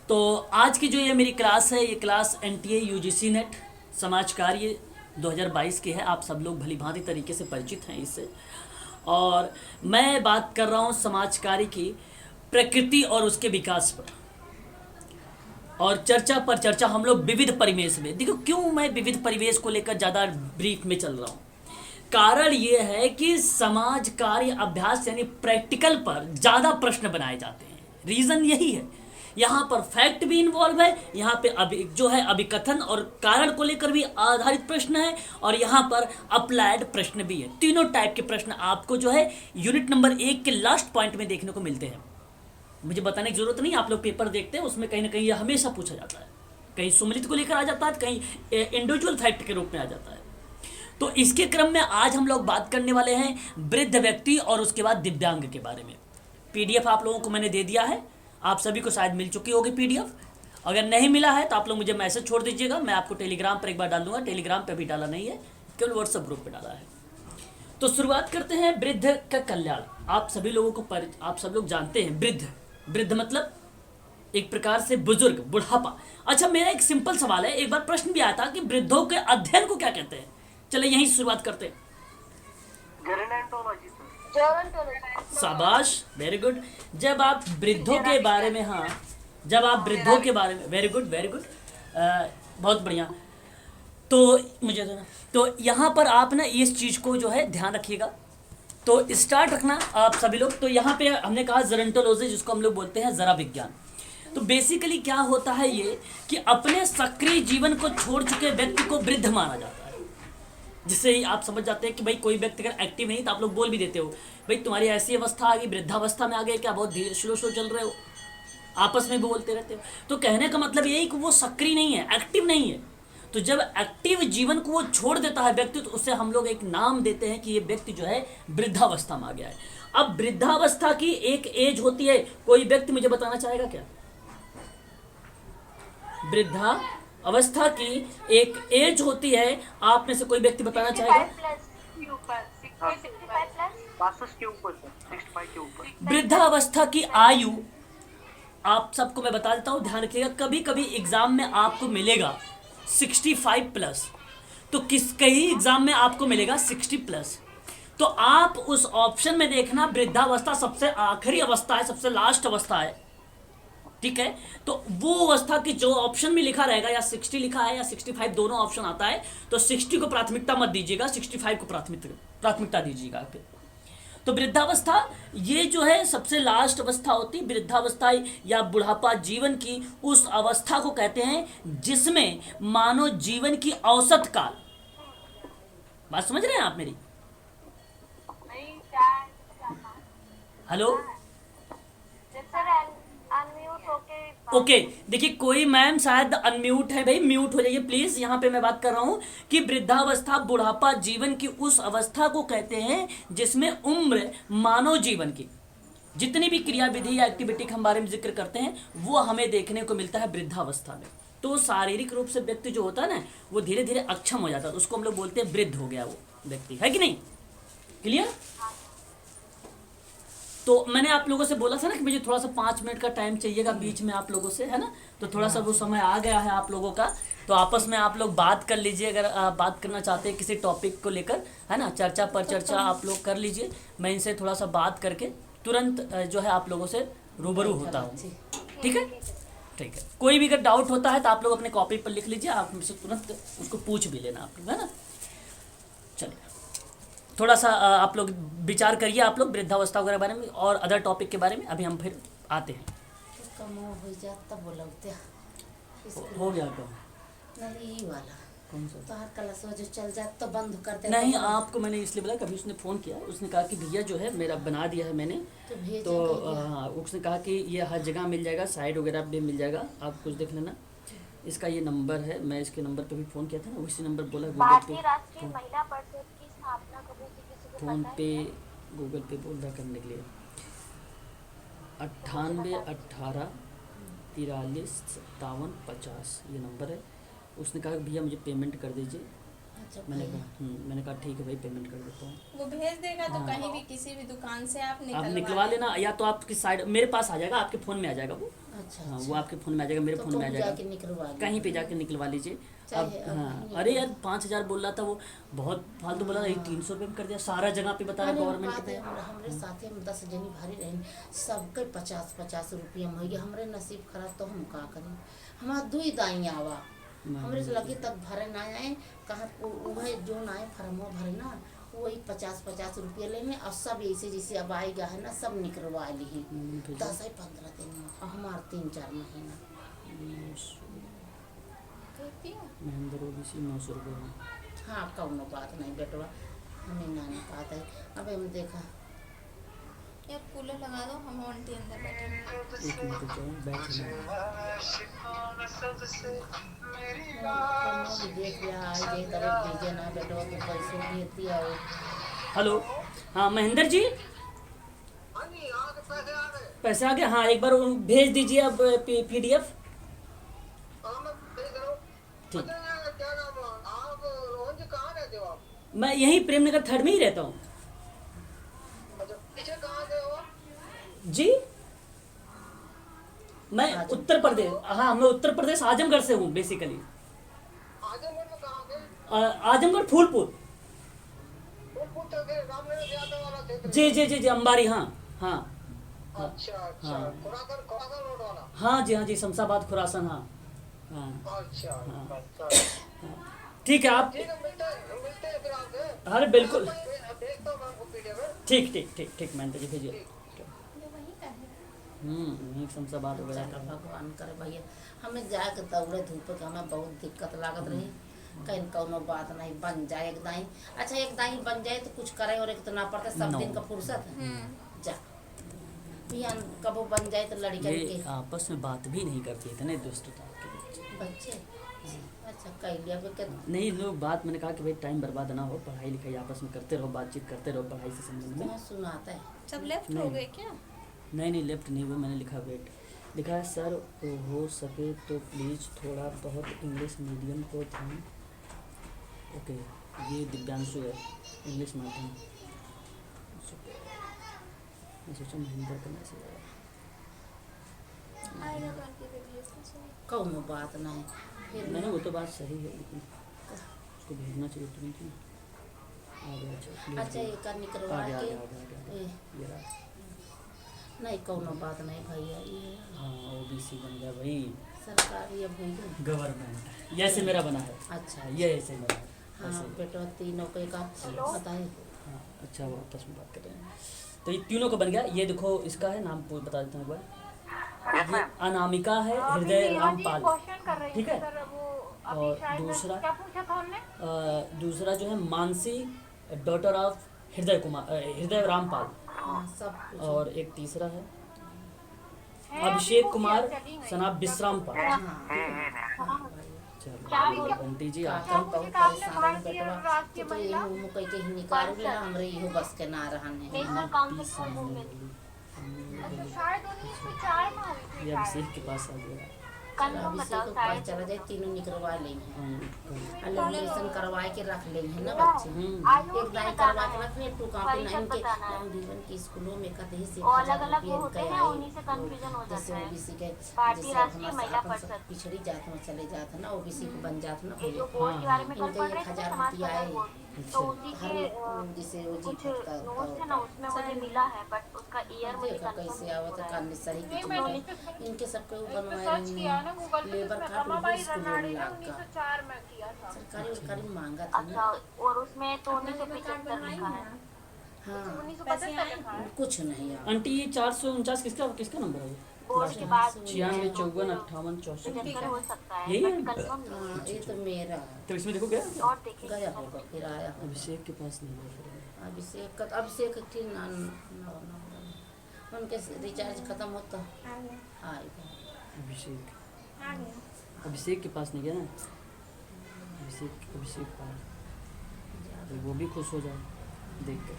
तो आज की जो ये मेरी क्लास है, ये क्लास एनटीए यूजीसी नेट समाज कार्य 2022 की है। आप सब लोग भली भांति तरीके से परिचित हैं इससे। और मैं बात कर रहा हूँ समाज कार्य की प्रकृति और उसके विकास पर, और चर्चा पर चर्चा हम लोग विविध परिवेश में। देखो क्यों मैं विविध परिवेश को लेकर ज़्यादा ब्रीफ में चल रहा हूँ। कारण ये है कि समाज कार्य अभ्यास यानी प्रैक्टिकल पर ज़्यादा प्रश्न बनाए जाते हैं। रीज़न यही है, यहाँ पर फैक्ट भी इन्वॉल्व है, यहाँ पे जो है अभिकथन और कारण को लेकर भी आधारित प्रश्न है, और यहाँ पर अप्लाइड प्रश्न भी है। तीनों टाइप के प्रश्न आपको जो है यूनिट नंबर 1 के लास्ट पॉइंट में देखने को मिलते हैं। मुझे बताने की जरूरत नहीं, आप लोग पेपर देखते हैं उसमें कहीं ना कहीं यह हमेशा पूछा जाता है। कहीं सुमलित को लेकर आ जाता है, कहीं इंडिविजुअल फैक्ट के रूप में आ जाता है। तो इसके क्रम में आज हम लोग बात करने वाले हैं वृद्ध व्यक्ति और उसके बाद दिव्यांग के बारे में। पीडीएफ आप लोगों को मैंने दे दिया है, आप सभी को शायद मिल चुकी होगी पीडीएफ। अगर नहीं मिला है तो आप लोग मुझे मैसेज छोड़ दीजिएगा, मैं आपको टेलीग्राम पर एक बार डाल दूंगा। टेलीग्राम पर भी डाला नहीं है, केवल व्हाट्सएप ग्रुप पर डाला है। तो शुरुआत करते हैं वृद्ध का कल्याण। आप सभी लोगों को आप सब लोग जानते हैं वृद्ध मतलब एक प्रकार से बुजुर्ग, बुढ़ापा। अच्छा, मेरा एक सिंपल सवाल है, एक बार प्रश्न भी आया था कि वृद्धों के अध्ययन को क्या कहते हैं। चले यहीं शुरुआत करते हैं। शाबाश, वेरी गुड। जब आप वृद्धों के बारे में, हाँ, जब आप वृद्धों के बारे में, वेरी गुड वेरी गुड, बहुत बढ़िया। तो मुझे तो यहाँ पर आप ना इस चीज़ को जो है ध्यान रखिएगा। तो स्टार्ट रखना आप सभी लोग। तो यहाँ पे हमने कहा जेरोंटोलॉजी, जिसको हम लोग बोलते हैं जरा विज्ञान। तो बेसिकली क्या होता है ये कि अपने सक्रिय जीवन को छोड़ चुके व्यक्ति को वृद्ध माना जाता है। जिससे ही आप समझ जाते हैं कि भाई कोई व्यक्ति अगर एक्टिव नहीं, तो आप लोग बोल भी देते हो भाई तुम्हारी ऐसी अवस्था आ गई, वृद्धावस्था में आ गए क्या, बहुत धीरे स्लो चल रहे हो, आपस में भी बोलते रहते हो। तो कहने का मतलब यही कि वो सक्रिय नहीं है, एक्टिव नहीं है। तो जब एक्टिव जीवन को वो छोड़ देता है व्यक्ति, तो उससे हम लोग एक नाम देते हैं कि ये व्यक्ति जो है वृद्धावस्था में आ गया है। अब वृद्धावस्था की एक एज होती है, कोई व्यक्ति मुझे बताना चाहेगा क्या? वृद्धा अवस्था की एक एज होती है, आप में से कोई व्यक्ति बताना चाहेगा? वृद्धावस्था की आयु आप सबको मैं बता देता हूं, ध्यान रखिएगा। कभी कभी एग्जाम में आपको मिलेगा 65 प्लस, तो कई एग्जाम में आपको मिलेगा 60 प्लस। तो आप उस ऑप्शन में देखना, वृद्धावस्था सबसे आखिरी अवस्था है, सबसे लास्ट अवस्था है, ठीक है। तो वो अवस्था की जो ऑप्शन में लिखा रहेगा, या 60 लिखा है या 65, दोनों ऑप्शन आता है, तो 60 को प्राथमिकता मत दीजिएगा, 65 को प्राथमिकता दीजिएगा। तो वृद्धावस्था ये जो है सबसे लास्ट अवस्था होती है। वृद्धावस्था या बुढ़ापा जीवन की उस अवस्था को कहते हैं जिसमें मानव जीवन की औसत काल, बात समझ रहे हैं आप मेरी? हेलो, ओके देखिए, कोई मैम शायद अनम्यूट है, भाई म्यूट हो जाइए प्लीज। यहाँ पे मैं बात कर रहा हूँ कि वृद्धावस्था बुढ़ापा जीवन की उस अवस्था को कहते हैं जिसमें उम्र मानव जीवन की जितनी भी क्रिया विधि या एक्टिविटी के हम बारे में जिक्र करते हैं, वो हमें देखने को मिलता है वृद्धावस्था में। तो शारीरिक रूप से व्यक्ति जो होता है ना, वो धीरे धीरे अक्षम हो जाता है, उसको हम लोग बोलते हैं वृद्ध हो गया वो व्यक्ति, है कि नहीं? क्लियर? तो मैंने आप लोगों से बोला था ना कि मुझे थोड़ा सा 5 मिनट का टाइम चाहिएगा बीच में आप लोगों से, है ना? तो थोड़ा सा वो समय आ गया है आप लोगों का, तो आपस में आप लोग बात कर लीजिए। अगर आप बात करना चाहते हैं किसी टॉपिक को लेकर, है ना, चर्चा पर चर्चा आप लोग कर लीजिए। मैं इनसे थोड़ा सा बात करके तुरंत जो है आप लोगों से रूबरू होता हूँ, ठीक है? ठीक है। कोई भी अगर डाउट होता है तो आप लोग अपने कॉपी पर लिख लीजिए, आप मुझसे तुरंत उसको पूछ भी लेना आप लोग, है ना? चलिए, थोड़ा सा आप लोग विचार करिए, आप लोग वृद्धावस्था वगैरह बारे में और अदर टॉपिक के बारे में। अभी हम फिर आते हैं। हो गया क्या? नहीं वाला कौन सा? तो हर क्लास जो चल जाए तो बंद कर दे। नहीं, आपको मैंने इसलिए बोला, कभी उसने फ़ोन किया, उसने कहा कि भैया जो है मेरा बना दिया है मैंने, तो उसने कहा कि ये हर जगह मिल जाएगा, साइड वगैरह भी मिल जाएगा, आप कुछ देख लेना। इसका ये नंबर है, मैं इसके नंबर पे भी फ़ोन किया था ना, उसी नंबर बोला फ़ोन पे गूगल पे बोल रहा करने के लिए 98 18 43 57 50 ये नंबर है। उसने कहा भैया मुझे पेमेंट कर दीजिए, अच्छा मैंने भैया। कहा मैंने कहा ठीक है भाई, पेमेंट कर देता हूँ। वो भेज देगा तो हाँ। कहीं भी किसी भी दुकान से आप आप निकलवा लेना, या तो आपकी साइड मेरे पास आ जाएगा, आपके फ़ोन में आ जाएगा वो। अच्छा हाँ, अच्छा। वो आपके फ़ोन में आ जाएगा, मेरे तो फ़ोन में आ कहूँ जाएगा, जाके निकलवा ली। कहीं पे जाके निकलवा लीजिए। अब चाहे अब हाँ, नहीं अरे निकल- यार 5,000 बोल रहा था वो, बहुत फालतू बोला था। ये 300 रुपये में कर दिया, सारा जगह पे बता रहा अरे गवर्नमेंट बात पे। है, हमरे साथे हम 10 जनी भारी रहे, सबके 50-50 रुपया में गया। हमरे नसीब खराब तो हम का करें। हमारा दुई दाई आवा, हमरे से लगे तक भरे ना आए, कहाँ वह जो ना आए फरमो भरे ना, वही 50-50 रुपया लेने। और सब ऐसे जैसे अब आएगा है ना, सब निकलवा ली हैं। 10-15 दिन में, और हमारे 3-4 महीना। महेंद्र ओबीसी 900 रुपये में। हाँ कौनो बात नहीं बेटवा, हमें ना पाता है। अब हम देखा या कूलर लगा दो, हम आंटी अंदर बैठे हैं। एक मिनट रुको, बैठ कौनो भी देख लिया आई जे तरफ भेजे ना बेटवा तो पैसों भेजती आओ। हेलो, हाँ महेंद्र जी, पैसे आ गए? हाँ एक बार वो भेज दीजिए अब PDF। ठीक, मैं यहीं प्रेमनगर 3rd में ही रहता हूँ जी। मैं उत्तर प्रदेश, हाँ मैं उत्तर प्रदेश आजमगढ़ से हूँ बेसिकली। आजमगढ़ फूलपुर। जी जी जी जी, अंबारी। हाँ हाँ अच्छा अच्छा, हाँ। खुरासन रोड वाला। हाँ जी, हाँ जी, शमशाबाद खुरासन। हाँ हाँ अच्छा हाँ। अच्छा, ठीक है आप, ठीक है, मिलते हैं फिर आपसे। अरे बिल्कुल, भेजता हूँ मैं आपको PDF में। ठीक ठीक ठीक ठीक, महेंद्र जी भेजिए। ये वहीं का है। वहीं शमशाबाद वगैरह चलो का। भगवान करे भैया, हमें जाके दौड़े धूप के हमें बहुत दिक्कत लागत रही। कहीं कौनो बात नहीं बन जाए एक दाई। अच्छा एक दाई बन जाए तो कुछ करे, और एक तो ना पड़ता सब No. दिन का फुर्सत है। जा बिहान कबो बन जाए तो लड़का ये के आपस में बात भी नहीं करते, इतने दुष्टता के बच्चे। बच्चे। अच्छा कह लिया के नहीं लोग बात, मैंने कहा कि भाई टाइम बर्बाद ना हो, पढ़ाई लिखाई आपस में करते रहो, बातचीत करते रहो पढ़ाई से संबंध में। तुम्हें सुनाता है। सब लेफ्ट नहीं। हो गए क्या? नहीं नहीं, लेफ्ट नहीं हुआ, मैंने लिखा वेट। लिखा है सर हो सके तो प्लीज़ थोड़ा बहुत इंग्लिश मीडियम को ध्यान। ओके, ये दिव्यांशु है, इंग्लिश माध्यम। मैं सोचा महेंद्र का मैसेज आया। आएगा तो आंटी को भेज दो। कौनो बात नहीं फिर मैंने वो तो बात सही है, लेकिन उसको भेजना चाहिए तुरंत ही। आ गया, अच्छा भेज अच्छा दिया। एक आ निकलवा गया, आ के गया, आ गया, आ गया। ए, ये रहा। नहीं कौनो बात नहीं भैया, ये हाँ OBC बन गया भाई, सरकारी अब हुई है। गवर्नमेंट। जैसे मेरा बना है, अच्छा ये ऐसे मेरा है, हाँ ऐसे। बेटा तीनों के का बताए। हाँ अच्छा, वो आपस में बात कर रहे हैं। तो ये तीनों का बन गया। ये देखो इसका है नाम, बता देता हूँ एक बार। ये अनामिका है, हृदय रामपाल, ठीक है। और दूसरा जो है मानसी, डॉटर ऑफ हृदय कुमार, हृदय रामपाल। हाँ सब कुछ। और एक तीसरा है अभिषेक कुमार सनाब विश्राम पाल। हाँ चलो बंटी जी आप काका बहुत परेशान है बेटवा, तो यही मुकई के ही निकाल ले हमरे इहो बस के ना रहने। ये अभिषेक के पास आ गया। अभिषेक के पास चला जाए, तीनों निकलवा लेंगे। हाँ, एडमिशन करवा के रख लेंगे ना बच्चे। एक दाई करवा के रख ले, टू कॉपी ना इनके जीवन की स्कूलों में कहीं से 1000 रुपये जैसे ओबीसी के, जैसे हमारे अपन सब पिछड़ी जात में चले जाते हैं ना, ओबीसी को बन जाते हैं ना भैया। इनके 1000 रुपया आए हर जैसे वो जी सकता देखो कैसे आवत है कान सही की चीज है। इनके सबके ऊपर बनवाए लेबर कार्ड वो स्कूलों में लाग का सरकारी सरकारी मांगा था ना। और उसमें तो 1975 लिखा है। हाँ कुछ नहीं यार। आंटी ये 449 किसका किसका नंबर है? बोर्ड के बाद 96 54 58 64 75 हो सकता है, यही है? बट कंफर्म नहीं हाँ ये तो मेरा है। तो इसमें देखो क्या है। और देखें गया होगा फिर आया होगा। अभिषेक के पास नहीं है फिर। अभिषेक की उनके रिचार्ज खत्म होता आएगा। अभिषेक के पास नहीं गया ना, अभिषेक पास, तो वो भी खुश हो जाए देख कर।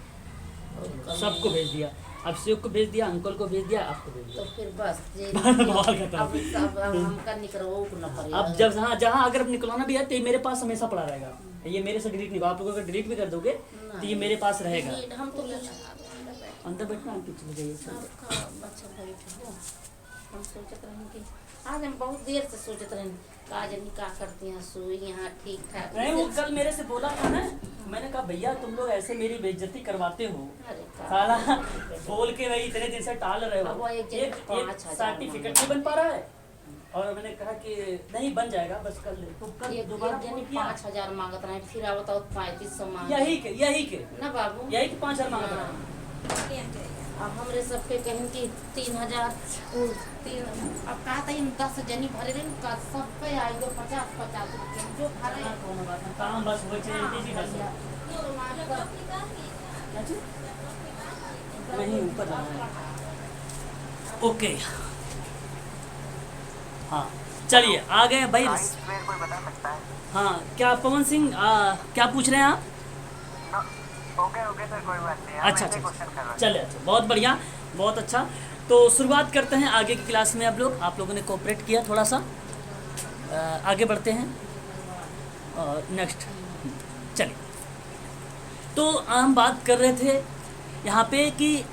और कल सबको भेज दिया। अब शिव को भेज दिया, अंकल को भेज दिया, आपको भेज तो दिया। फिर बस ये बहुत खत्म। अब सब हमका निकलवाओ को न पड़ेगा। अब जब जहाँ अगर निकलवाना भी है तो ये मेरे पास हमेशा पड़ा रहेगा, ये मेरे से डिलीट नहीं होगा। आप लोग अगर डिलीट भी कर दोगे तो ये मेरे पास रहेगा। ये हम तो कुछ अंदर बैठना, आप पीछे जाइए। आपका बच्चा बैठे हो, हम सोचत रहे कि आज हम बहुत देर से सोचत रहे आज नहीं का करती हैं सोई यहाँ ठीक ठाक। नहीं, वो कल मेरे से बोला था ना, मैंने कहा भैया तुम लोग ऐसे मेरी बेइज्जती करवाते हो, अरे का साला बोल के भाई इतने दिन से टाल रहे अब वो हो, एक एक 5,000 सर्टिफिकेट नहीं बन पा रहा है। और मैंने कहा कि नहीं बन जाएगा, बस कल तो कल एक दोबारा जनी फोन किया। 5,000 मांगत रहे, फिर आओ तो 3500 मांग यही के ना बाबू। यही के 5,000 मांगा था। अब हमरे सबके कहीं कि 3,000 अब कहा था 10 जनी भरे रहे का सब पे आई गो 50-50 रुपये जो भरे कोनो बात नहीं, काम बस हो चाहिए जी बस। तो माफ कर। नहीं ऊपर जाना है। ओके, हाँ चलिए आ गए भाई। कोई बता सकता है? हाँ क्या पवन सिंह क्या पूछ रहे हैं आप? ओके सर, कोई बात नहीं। अच्छा चलिए, अच्छा बहुत बढ़िया, बहुत अच्छा। तो शुरुआत करते हैं आगे की क्लास में। आप लोगों ने कोऑपरेट किया थोड़ा सा, आगे बढ़ते हैं और नेक्स्ट चलिए। तो हम बात कर रहे थे यहाँ पे कि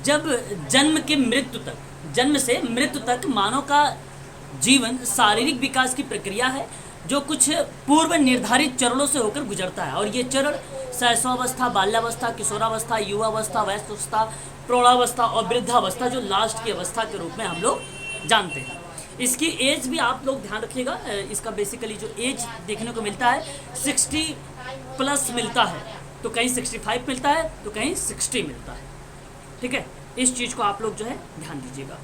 जब जन्म से मृत्यु तक मानव का जीवन शारीरिक विकास की प्रक्रिया है जो कुछ पूर्व निर्धारित चरणों से होकर गुजरता है। और ये चरण शैशवावस्था, बाल्यावस्था, किशोरावस्था, युवावस्था, वयस्कावस्था, प्रौढ़ावस्था और वृद्धावस्था जो लास्ट की अवस्था के रूप में हम लोग जानते हैं। इसकी एज भी आप लोग ध्यान रखिएगा, इसका बेसिकली जो एज देखने को मिलता है 60 प्लस मिलता है, तो कहीं 65 मिलता है तो कहीं 60 मिलता है। ठीक है, इस चीज़ को आप लोग जो है ध्यान दीजिएगा।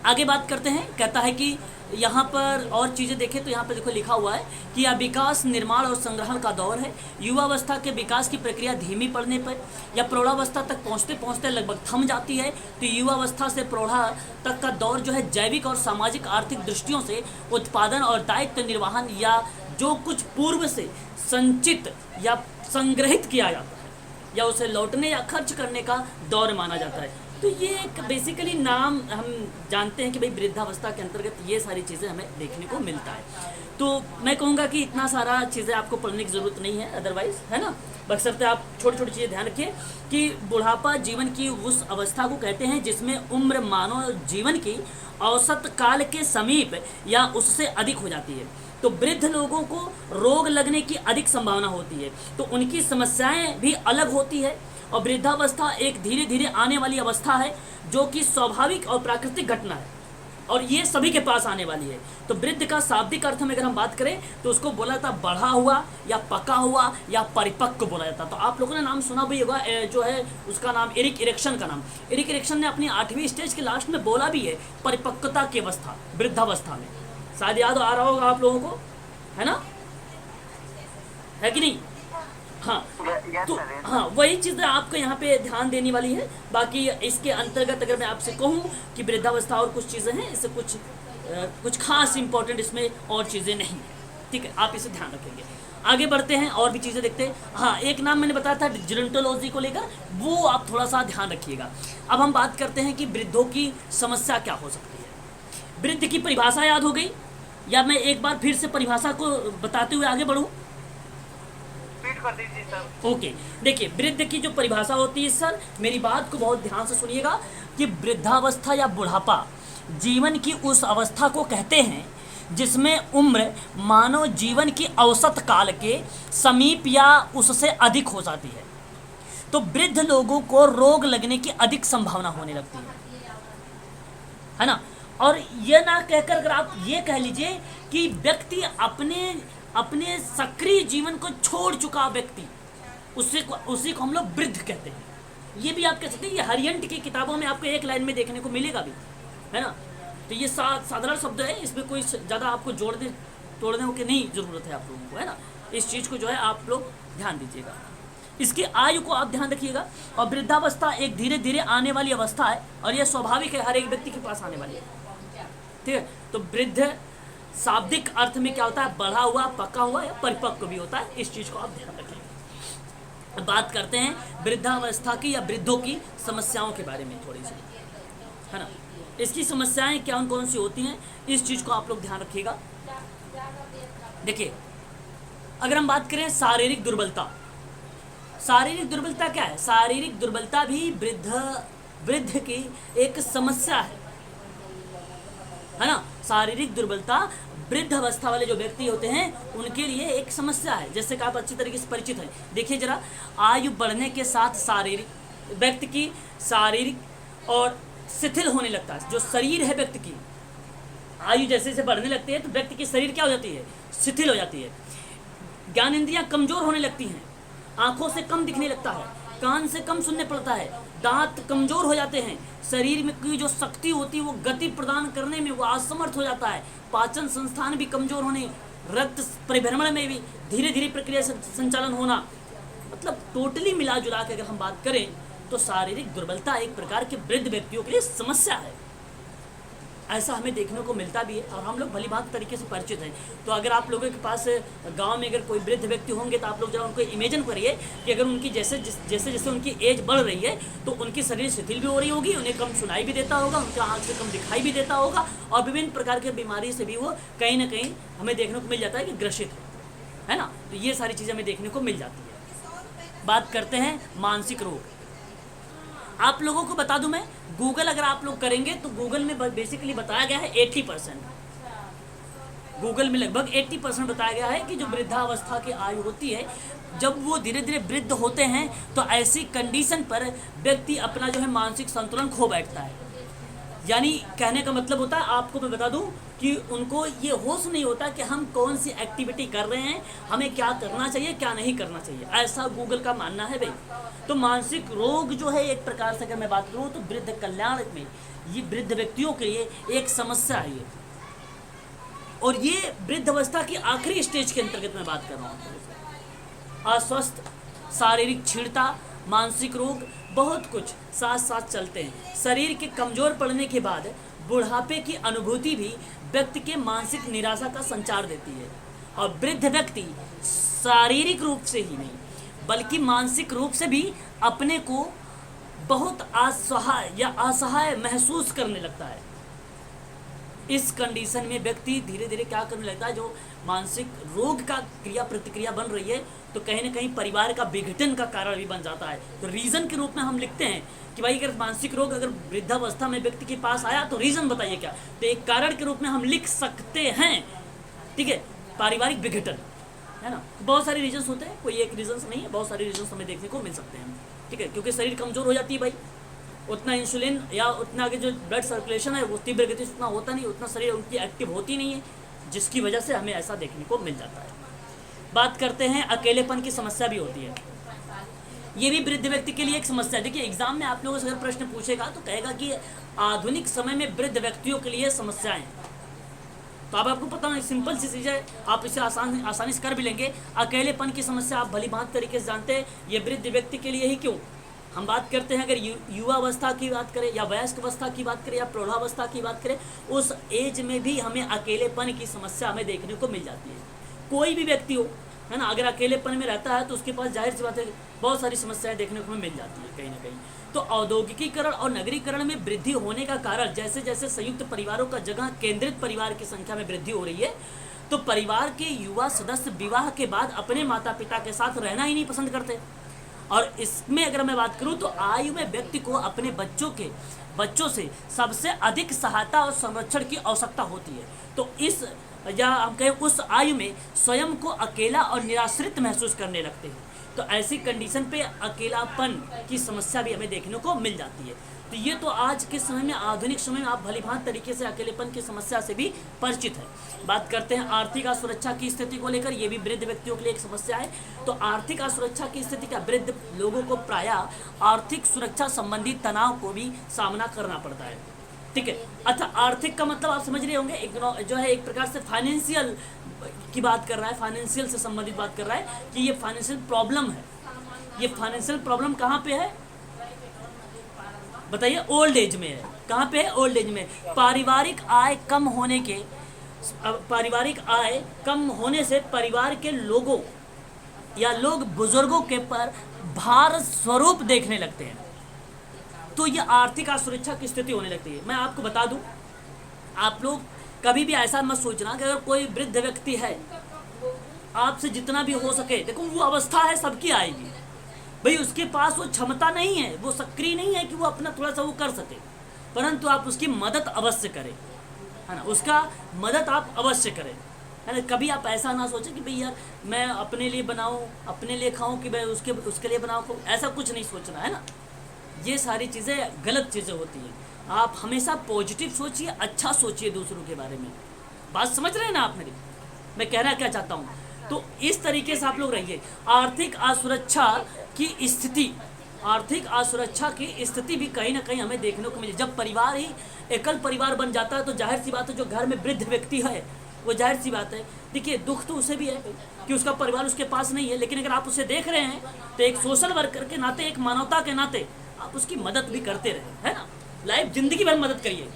आगे बात करते हैं, कहता है कि यहाँ पर और चीज़ें देखें तो यहाँ पर देखो लिखा हुआ है कि यह विकास, निर्माण और संग्रहण का दौर है। युवावस्था के विकास की प्रक्रिया धीमी पड़ने पर या प्रौढ़ावस्था तक पहुँचते पहुँचते लगभग थम जाती है। तो युवावस्था से प्रौढ़ा तक का दौर जो है जैविक और सामाजिक आर्थिक दृष्टियों से उत्पादन और दायित्व निर्वहन या जो कुछ पूर्व से संचित या संग्रहित किया जाता है या उसे लौटने या खर्च करने का दौर माना जाता है। तो ये एक बेसिकली नाम हम जानते हैं कि भाई वृद्धावस्था के अंतर्गत ये सारी चीज़ें हमें देखने को मिलता है। तो मैं कहूँगा कि इतना सारा चीज़ें आपको पढ़ने की ज़रूरत नहीं है अदरवाइज़, है ना। बशर्ते आप छोटी छोटी चीज़ें ध्यान रखिए कि बुढ़ापा जीवन की उस अवस्था को कहते हैं जिसमें उम्र मानव जीवन की औसत काल के समीप या उससे अधिक हो जाती है। तो वृद्ध लोगों को रोग लगने की अधिक संभावना होती है, तो उनकी समस्याएं भी अलग होती है। और वृद्धावस्था एक धीरे धीरे आने वाली अवस्था है जो कि स्वाभाविक और प्राकृतिक घटना है और ये सभी के पास आने वाली है। तो वृद्ध का शाब्दिक अर्थ में अगर हम बात करें तो उसको बोला जाता बढ़ा हुआ या पका हुआ या परिपक्व बोला जाता। तो आप लोगों ने नाम सुना भी होगा, जो है उसका नाम एरिक इरिक्सन का नाम। एरिक इरिक्सन ने अपनी 8वीं स्टेज के लास्ट में बोला भी है परिपक्वता की अवस्था, वृद्धावस्था में। शायद याद आ रहा होगा आप लोगों को, है ना, है कि नहीं। हाँ तो हाँ वही चीज़ें आपको यहाँ पे ध्यान देने वाली है। बाकी इसके अंतर्गत अगर मैं आपसे कहूँ कि वृद्धावस्था और कुछ चीज़ें हैं, इससे कुछ खास इंपॉर्टेंट इसमें और चीज़ें नहीं है। ठीक है, आप इसे ध्यान रखेंगे। आगे बढ़ते हैं और भी चीज़ें देखते हैं। हाँ एक नाम मैंने बताया था जेरोंटोलॉजी को लेकर, वो आप थोड़ा सा ध्यान रखिएगा। अब हम बात करते हैं कि वृद्धों की समस्या क्या हो सकती है। वृद्ध की परिभाषा याद हो गई या मैं एक बार फिर से परिभाषा को बताते हुए आगे बढ़ूँ? कर दीजिए सर। ओके, देखिए वृद्ध की जो परिभाषा होती है सर, मेरी बात को बहुत ध्यान से सुनिएगा कि वृद्धावस्था या बुढ़ापा जीवन की उस अवस्था को कहते हैं जिसमें उम्र मानव जीवन की औसत काल के समीप या उससे अधिक हो जाती है। तो वृद्ध लोगों को रोग लगने की अधिक संभावना होने लगती है ना। और यह ना कहकर अगर आप ये कह लीजिए कि व्यक्ति अपने सक्रिय जीवन को छोड़ चुका व्यक्ति, उसी को हम लोग वृद्ध कहते हैं। ये भी आप कह सकते हैं, ये हरियंट की किताबों में आपको एक लाइन में देखने को मिलेगा भी, है ना। तो ये साधारण शब्द है, इसमें कोई ज़्यादा आपको तोड़ने की नहीं ज़रूरत है आप लोगों को, है ना। इस चीज़ को जो है आप लोग ध्यान दीजिएगा, इसकी आयु को आप ध्यान रखिएगा। और वृद्धावस्था एक धीरे धीरे आने वाली अवस्था है और यह स्वाभाविक है, हर एक व्यक्ति के पास आने वाली है। ठीक है, तो वृद्ध शाब्दिक अर्थ में क्या होता है, बढ़ा हुआ, पका हुआ या परिपक्व भी होता है। इस चीज़ को आप ध्यान रखिएगा। बात करते हैं वृद्धावस्था की या वृद्धों की समस्याओं के बारे में थोड़ी सी, है ना। इसकी समस्याएं कौन कौन सी होती हैं, इस चीज़ को आप लोग ध्यान रखिएगा। देखिए, अगर हम बात करें शारीरिक दुर्बलता, शारीरिक दुर्बलता क्या है? शारीरिक दुर्बलता भी वृद्ध की एक समस्या है ना। शारीरिक दुर्बलता वृद्ध अवस्था वाले जो व्यक्ति होते हैं उनके लिए एक समस्या है, जैसे कि आप अच्छी तरीके से परिचित हैं। देखिए जरा, आयु बढ़ने के साथ शारीरिक व्यक्ति की शारीरिक और शिथिल होने लगता है। जो शरीर है व्यक्ति की, आयु जैसे जैसे बढ़ने लगती है तो व्यक्ति की शरीर क्या हो जाती है? शिथिल हो जाती है। ज्ञान इंद्रियां कमजोर होने लगती हैं, आंखों से कम दिखने लगता है, कान से कम सुनने पड़ता है, दांत कमजोर हो जाते हैं, शरीर में की जो शक्ति होती है वो गति प्रदान करने में वो असमर्थ हो जाता है, पाचन संस्थान भी कमजोर होने, रक्त परिभ्रमण में भी धीरे धीरे प्रक्रिया संचालन होना, मतलब टोटली मिला जुला के अगर हम बात करें तो शारीरिक दुर्बलता एक प्रकार के वृद्ध व्यक्तियों के लिए समस्या है। ऐसा हमें देखने को मिलता भी है और हम लोग भली भांति तरीके से परिचित हैं। तो अगर आप लोगों के पास गांव में अगर कोई वृद्ध व्यक्ति होंगे तो आप लोग जरा उनको इमेजिन करिए कि अगर उनकी जैसे जैसे उनकी एज बढ़ रही है तो उनकी शरीर शिथिल भी हो रही होगी, उन्हें कम सुनाई भी देता होगा, उनका आँख से कम दिखाई भी देता होगा और विभिन्न प्रकार की बीमारी से भी वो कहीं ना कहीं हमें देखने को मिल जाता है कि ग्रसित है ना। तो ये सारी चीज़ें हमें देखने को मिल जाती है। बात करते हैं मानसिक रोग। आप लोगों को बता दूं मैं, गूगल अगर आप लोग करेंगे तो गूगल में बेसिकली बताया गया है 80%, गूगल में लगभग 80% बताया गया है कि जो वृद्धावस्था की आयु होती है, जब वो धीरे धीरे वृद्ध होते हैं तो ऐसी कंडीशन पर व्यक्ति अपना जो है मानसिक संतुलन खो बैठता है। यानी कहने का मतलब होता है, आपको मैं बता दूं कि उनको ये होश नहीं होता कि हम कौन सी एक्टिविटी कर रहे हैं, हमें क्या करना चाहिए क्या नहीं करना चाहिए, ऐसा गूगल का मानना है भाई। तो मानसिक रोग जो है एक प्रकार से अगर मैं बात करूं तो वृद्ध कल्याण में ये वृद्ध व्यक्तियों के लिए एक समस्या है ये, और ये वृद्ध अवस्था की आखिरी स्टेज के अंतर्गत मैं बात कर रहा हूँ। अस्वस्थ, शारीरिक क्षीणता, मानसिक रोग, बहुत कुछ साथ साथ चलते हैं। शरीर के कमजोर पड़ने के बाद बुढ़ापे की अनुभूति भी व्यक्ति के मानसिक निराशा का संचार देती है, और वृद्ध व्यक्ति शारीरिक रूप से ही नहीं बल्कि मानसिक रूप से भी अपने को बहुत असहाय या असहाय महसूस करने लगता है। इस कंडीशन में व्यक्ति धीरे धीरे क्या करने लगता है, जो मानसिक रोग का क्रिया प्रतिक्रिया बन रही है तो कहीं ना कहीं परिवार का विघटन का कारण भी बन जाता है। तो रीज़न के रूप में हम लिखते हैं कि भाई अगर मानसिक रोग अगर वृद्धावस्था में व्यक्ति के पास आया तो रीज़न बताइए क्या, तो एक कारण के रूप में हम लिख सकते हैं, ठीक है, पारिवारिक विघटन, है ना। बहुत सारे रीजन्स होते हैं, कोई एक रीजन्स नहीं है, बहुत सारे रीजन्स हमें देखने को मिल सकते हैं, ठीक है, क्योंकि शरीर कमज़ोर हो जाती है भाई, उतना इंसुलिन या उतना आगे जो ब्लड सर्कुलेशन है वो तीव्र गति से उतना होता नहीं, उतना शरीर उनकी एक्टिव होती नहीं है, जिसकी वजह से हमें ऐसा देखने को मिल जाता है। बात करते हैं अकेलेपन की समस्या भी होती है, ये भी वृद्ध व्यक्ति के लिए एक समस्या है। देखिए एग्जाम में आप लोगों से अगर प्रश्न पूछेगा तो कहेगा कि आधुनिक समय में वृद्ध व्यक्तियों के लिए समस्याएं, तो अब आपको पता है सिंपल सी चीज़ है, आप इसे आसानी से कर भी लेंगे। अकेलेपन की समस्या आप भली भांति तरीके से जानते हैं, ये वृद्ध व्यक्ति के लिए ही क्यों हम बात करते हैं। अगर युवा अवस्था की बात करें या वयस्क अवस्था की बात करें या प्रौढ़ावस्था की बात करें, उस एज में भी हमें अकेलेपन की समस्या हमें देखने को मिल जाती है। कोई भी व्यक्ति हो, है ना, अगर अकेलेपन में रहता है तो उसके पास जाहिर सी बात है बहुत सारी समस्याएं देखने को मिल जाती है कहीं ना कहीं। तो औद्योगिकीकरण और नगरीकरण में वृद्धि होने का कारण, जैसे जैसे संयुक्त परिवारों का जगह केंद्रित परिवार की संख्या में वृद्धि हो रही है, तो परिवार के युवा सदस्य विवाह के बाद अपने माता पिता के साथ रहना ही नहीं पसंद करते। और इसमें अगर मैं बात करूं तो आयु में व्यक्ति को अपने बच्चों से सबसे अधिक सहायता और संरक्षण की आवश्यकता होती है। तो इस या हम कहें उस आयु में स्वयं को अकेला और निराश्रित महसूस करने लगते हैं। तो ऐसी कंडीशन पे अकेलापन की समस्या भी हमें देखने को मिल जाती है। तो ये तो आज के समय में, आधुनिक समय में आप भलीभांति तरीके से अकेलेपन की समस्या से भी परिचित है। बात करते हैं आर्थिक असुरक्षा की स्थिति को लेकर, ये भी वृद्ध व्यक्तियों के लिए एक समस्या है। तो आर्थिक असुरक्षा की स्थिति का वृद्ध लोगों को प्रायः आर्थिक सुरक्षा संबंधी तनाव को भी सामना करना पड़ता है, ठीक है। अच्छा, आर्थिक का मतलब आप समझ रहे होंगे, एक जो है एक प्रकार से फाइनेंशियल की बात कर रहा है, फाइनेंशियल से संबंधित बात कर रहा है कि ये फाइनेंशियल प्रॉब्लम है। ये फाइनेंशियल प्रॉब्लम कहाँ पे है बताइए? ओल्ड एज में है। कहाँ पे है? ओल्ड एज में। पारिवारिक आय कम होने से परिवार के लोगों या लोग बुजुर्गों के पर भार स्वरूप देखने लगते हैं, तो ये आर्थिक असुरक्षा की स्थिति होने लगती है। मैं आपको बता दूं, आप लोग कभी भी ऐसा मत सोचना कि अगर कोई वृद्ध व्यक्ति है, आपसे जितना भी हो सके, देखो वो अवस्था है सबकी आएगी भाई, उसके पास वो क्षमता नहीं है, वो सक्रिय नहीं है कि वो अपना थोड़ा सा वो कर सके, परंतु आप उसकी मदद अवश्य करें, है ना, उसका मदद आप अवश्य करें, है ना। कभी आप ऐसा ना सोचें कि भाई यार मैं अपने लिए बनाऊं, अपने लिए खाऊं, कि भाई उसके लिए बनाऊं, ऐसा कुछ नहीं सोचना, है ना। ये सारी चीज़ें गलत चीज़ें होती हैं। आप हमेशा पॉजिटिव सोचिए, अच्छा सोचिए दूसरों के बारे में। बात समझ रहे हैं ना आप मेरी, मैं कहना क्या चाहता हूँ। तो इस तरीके से आप लोग रहिए। आर्थिक असुरक्षा की स्थिति, आर्थिक असुरक्षा की स्थिति भी कहीं ना कहीं हमें देखने को मिली। जब परिवार ही एकल परिवार बन जाता है तो जाहिर सी बात है जो घर में वृद्ध व्यक्ति है वो जाहिर सी बात है, देखिए दुख तो उसे भी है कि उसका परिवार उसके पास नहीं है, लेकिन अगर आप उसे देख रहे हैं तो एक सोशल वर्कर के नाते, एक मानवता के नाते आप उसकी मदद भी करते रहे, है ना। लाइफ जिंदगी भर मदद करिए,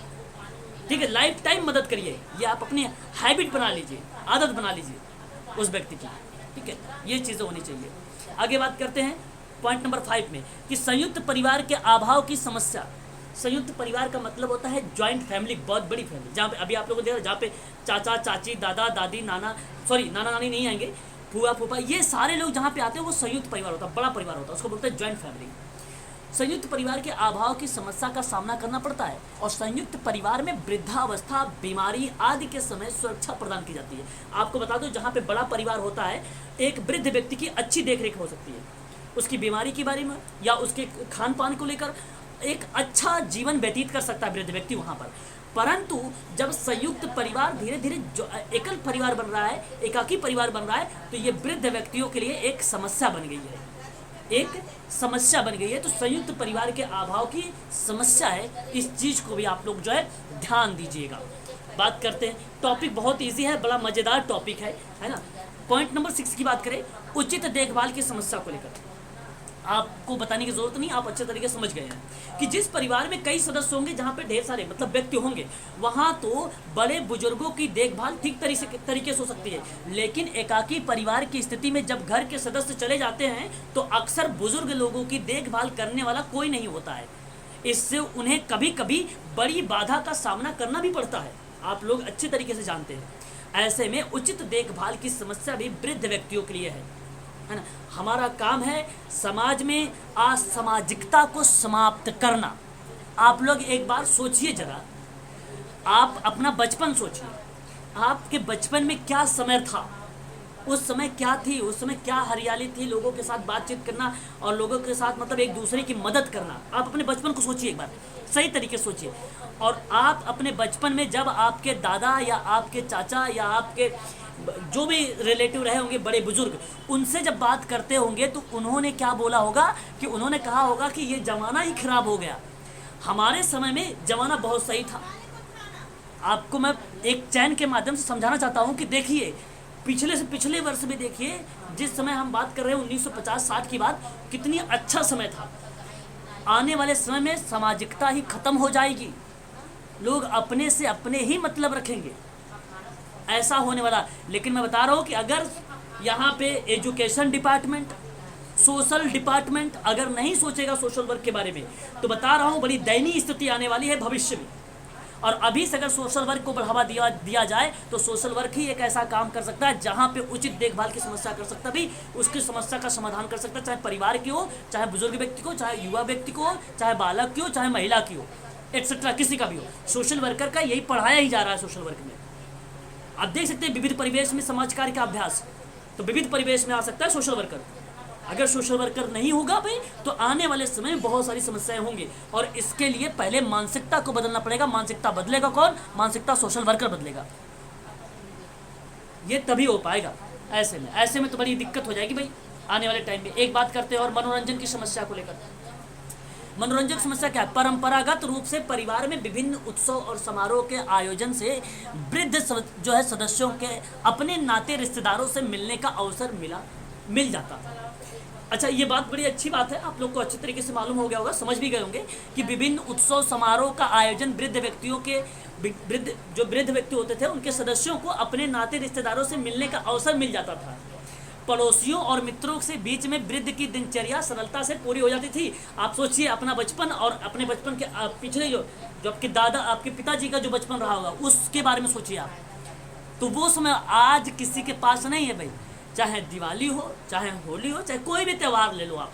ठीक है, लाइफ टाइम मदद करिए। ये आप अपनी हैबिट बना लीजिए, आदत बना लीजिए उस व्यक्ति की, ठीक है। ये चीज़ें होनी चाहिए। आगे बात करते हैं पॉइंट नंबर 5 में कि संयुक्त परिवार के अभाव की समस्या। संयुक्त परिवार का मतलब होता है जॉइंट फैमिली, बहुत बड़ी फैमिली, जहाँ पे अभी आप लोगों को देखा, जहाँ पे चाचा चाची, दादा दादी, नाना नानी नहीं आएंगे, फूफा फूफा, ये सारे लोग जहाँ पे आते हैं वो संयुक्त परिवार होता है, बड़ा परिवार होता है, उसको बोलते हैं जॉइंट फैमिली। संयुक्त परिवार के अभाव की समस्या का सामना करना पड़ता है और संयुक्त परिवार में वृद्धावस्था, बीमारी आदि के समय सुरक्षा प्रदान की जाती है। आपको बता दो, जहाँ पे बड़ा परिवार होता है, एक वृद्ध व्यक्ति की अच्छी देखरेख हो सकती है, उसकी बीमारी के बारे में या उसके खान पान को लेकर एक अच्छा जीवन व्यतीत कर सकता है वृद्ध व्यक्ति वहाँ पर। परंतु जब संयुक्त परिवार धीरे धीरे एकल परिवार बन रहा है, एकाकी परिवार बन रहा है, तो ये वृद्ध व्यक्तियों के लिए एक समस्या बन गई है, एक समस्या बन गई है। तो संयुक्त परिवार के अभाव की समस्या है, इस चीज़ को भी आप लोग जो है ध्यान दीजिएगा। बात करते हैं, टॉपिक बहुत इजी है, बड़ा मज़ेदार टॉपिक है ना। पॉइंट नंबर 6 की बात करें, उचित देखभाल की समस्या को लेकर। आपको बताने की जरूरत नहीं, आप अच्छे तरीके से समझ गए हैं कि जिस परिवार में कई सदस्य होंगे, जहाँ पे ढेर सारे मतलब व्यक्ति होंगे, वहाँ तो बड़े बुजुर्गों की देखभाल ठीक तरीके से हो सकती है, लेकिन एकाकी परिवार की स्थिति में जब घर के सदस्य चले जाते हैं तो अक्सर बुजुर्ग लोगों की देखभाल करने वाला कोई नहीं होता है। इससे उन्हें कभी कभी बड़ी बाधा का सामना करना भी पड़ता है, आप लोग अच्छे तरीके से जानते हैं। ऐसे में उचित देखभाल की समस्या भी वृद्ध व्यक्तियों के लिए है ना। हमारा काम है समाज में असामाजिकता को समाप्त करना। आप लोग एक बार सोचिए जरा, आप अपना बचपन सोचिए, आपके बचपन में क्या समय था, उस समय क्या थी, उस समय क्या हरियाली थी, लोगों के साथ बातचीत करना और लोगों के साथ मतलब एक दूसरे की मदद करना। आप अपने बचपन को सोचिए एक बार, सही तरीके से सोचिए। और आप अपने बचपन में जब आपके दादा या आपके चाचा या आपके जो भी रिलेटिव रहे होंगे, बड़े बुजुर्ग, उनसे जब बात करते होंगे तो उन्होंने क्या बोला होगा कि उन्होंने कहा होगा कि ये ज़माना ही खराब हो गया, हमारे समय में ज़माना बहुत सही था। आपको मैं एक चैन के माध्यम से समझाना चाहता हूँ कि देखिए, पिछले से पिछले वर्ष में देखिए, जिस समय हम बात कर रहे हैं 1950-60 की बात, कितनी अच्छा समय था। आने वाले समय में सामाजिकता ही खत्म हो जाएगी, लोग अपने से अपने ही मतलब रखेंगे, ऐसा होने वाला। लेकिन मैं बता रहा हूँ कि अगर यहाँ पे एजुकेशन डिपार्टमेंट, सोशल डिपार्टमेंट अगर नहीं सोचेगा सोशल वर्क के बारे में, तो बता रहा हूँ बड़ी दयनीय स्थिति आने वाली है भविष्य में। और अभी से अगर सोशल वर्क को बढ़ावा दिया जाए तो सोशल वर्क ही एक ऐसा काम कर सकता है जहाँ पे उचित देखभाल की समस्या कर सकता भी, उसकी समस्या का समाधान कर सकता है, चाहे परिवार की हो, चाहे बुजुर्ग व्यक्ति को, चाहे युवा व्यक्ति को, चाहे बालक की हो, चाहे महिला की हो, एक्सेट्रा, किसी का भी हो। सोशल वर्कर का यही पढ़ाया ही जा रहा है सोशल वर्क में। आप देख सकते हैं विविध परिवेश में समाज कार्य का अभ्यास, तो विविध परिवेश में आ सकता है सोशल वर्कर। अगर सोशल वर्कर नहीं होगा भाई तो आने वाले समय में बहुत सारी समस्याएं होंगी, और इसके लिए पहले मानसिकता को बदलना पड़ेगा। मानसिकता बदलेगा कौन? मानसिकता सोशल वर्कर बदलेगा, ये तभी हो पाएगा। ऐसे में तो बड़ी दिक्कत हो जाएगी भाई आने वाले टाइम में। एक बात करते हैं और मनोरंजन की समस्या को लेकर। मनोरंजन की समस्या क्या है? परंपरागत रूप से परिवार में विभिन्न उत्सव और समारोह के आयोजन से वृद्ध जो है सदस्यों के अपने नाते रिश्तेदारों से मिलने का अवसर मिल जाता है। अच्छा, ये बात बड़ी अच्छी बात है, आप लोग को अच्छे तरीके से मालूम हो गया होगा, समझ भी गए होंगे कि विभिन्न उत्सव समारोह का आयोजन वृद्ध व्यक्ति होते थे उनके सदस्यों को अपने नाते रिश्तेदारों से मिलने का अवसर मिल जाता था। पड़ोसियों और मित्रों से बीच में वृद्ध की दिनचर्या सरलता से पूरी हो जाती थी। आप सोचिए अपना बचपन और अपने बचपन के पिछले जो आपके दादा आपके पिताजी का जो बचपन रहा होगा उसके बारे में सोचिए आप। तो वो समय आज किसी के पास नहीं है भाई। चाहे दिवाली हो, चाहे होली हो, चाहे कोई भी त्यौहार ले लो आप,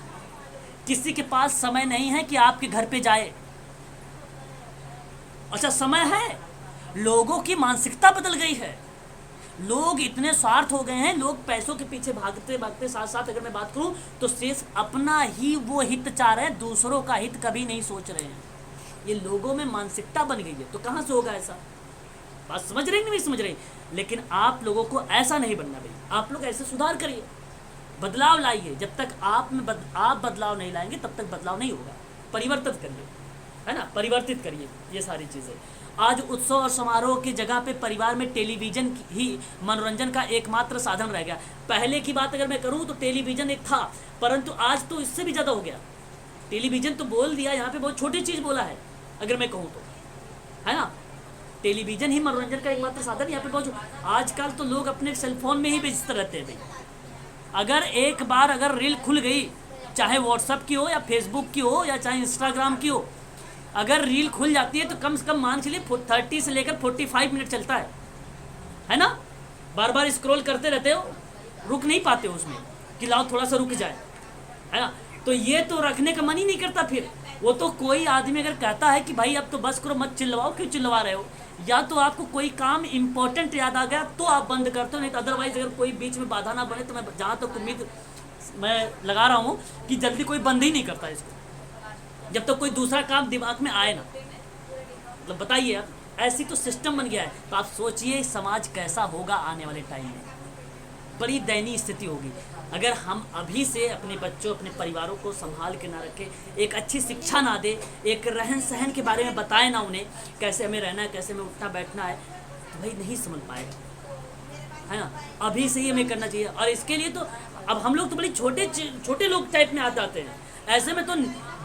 किसी के पास समय नहीं है कि आपके घर पे जाए। अच्छा समय है, लोगों की मानसिकता बदल गई है। लोग इतने स्वार्थ हो गए हैं, लोग पैसों के पीछे भागते भागते, साथ साथ अगर मैं बात करूं तो सिर्फ अपना ही वो हित चाह रहे हैं, दूसरों का हित कभी नहीं सोच रहे हैं। ये लोगों में मानसिकता बन गई है। तो कहां से होगा ऐसा? बात समझ रहे नहीं समझ रहे? लेकिन आप लोगों को ऐसा नहीं बनना भाई। आप लोग ऐसे सुधार करिए, बदलाव लाइए। जब तक आप में आप बदलाव नहीं लाएंगे तब तक बदलाव नहीं होगा। परिवर्तित करिए, है ना, परिवर्तित करिए ये सारी चीज़ें। आज उत्सव और समारोह की जगह पे परिवार में टेलीविज़न ही मनोरंजन का एकमात्र साधन रह गया। पहले की बात अगर मैं करूं तो टेलीविज़न एक था, परंतु आज तो इससे भी ज़्यादा हो गया। टेलीविज़न तो बोल दिया, यहाँ पे बहुत छोटी चीज़ बोला है अगर मैं कहूँ तो, है ना। टेलीविज़न ही मनोरंजन का एकमात्र साधन यहाँ पे बहुत। आजकल तो लोग अपने सेलफोन में ही व्यस्त रहते हैं भाई। अगर एक बार अगर रील खुल गई, चाहे व्हाट्सअप की हो या फेसबुक की हो या चाहे इंस्टाग्राम की हो, अगर रील खुल जाती है तो कम से कम मान चलिए 30 से लेकर 45 मिनट चलता है ना। बार बार स्क्रॉल करते रहते हो, रुक नहीं पाते हो उसमें कि लाओ थोड़ा सा रुक जाए, है ना। तो ये तो रखने का मन ही नहीं करता। फिर वो तो कोई आदमी अगर कहता है कि भाई अब तो बस करो, मत चिल्लवाओ, क्यों चिल्लवा रहे हो, या तो आपको कोई काम इंपॉर्टेंट याद आ गया तो आप बंद करते हो, नहीं तो अदरवाइज अगर कोई बीच में बाधा ना बने तो मैं जहाँ तक उम्मीद मैं लगा रहा हूँ कि जल्दी कोई बंद ही नहीं करता इसको, जब तक कोई दूसरा काम दिमाग में आए ना। मतलब बताइए आप, ऐसी तो सिस्टम बन गया है। तो आप सोचिए समाज कैसा होगा आने वाले टाइम में। बड़ी दयनीय स्थिति होगी अगर हम अभी से अपने बच्चों, अपने परिवारों को संभाल के ना रखें, एक अच्छी शिक्षा ना दे, एक रहन सहन के बारे में बताए ना उन्हें, कैसे हमें रहना है, कैसे हमें उठना बैठना है, तो भाई नहीं समझ पाएगा, है ना। अभी से ही हमें करना चाहिए। और इसके लिए तो अब हम लोग तो बड़े छोटे लोग टाइप में आ जाते हैं। ऐसे में तो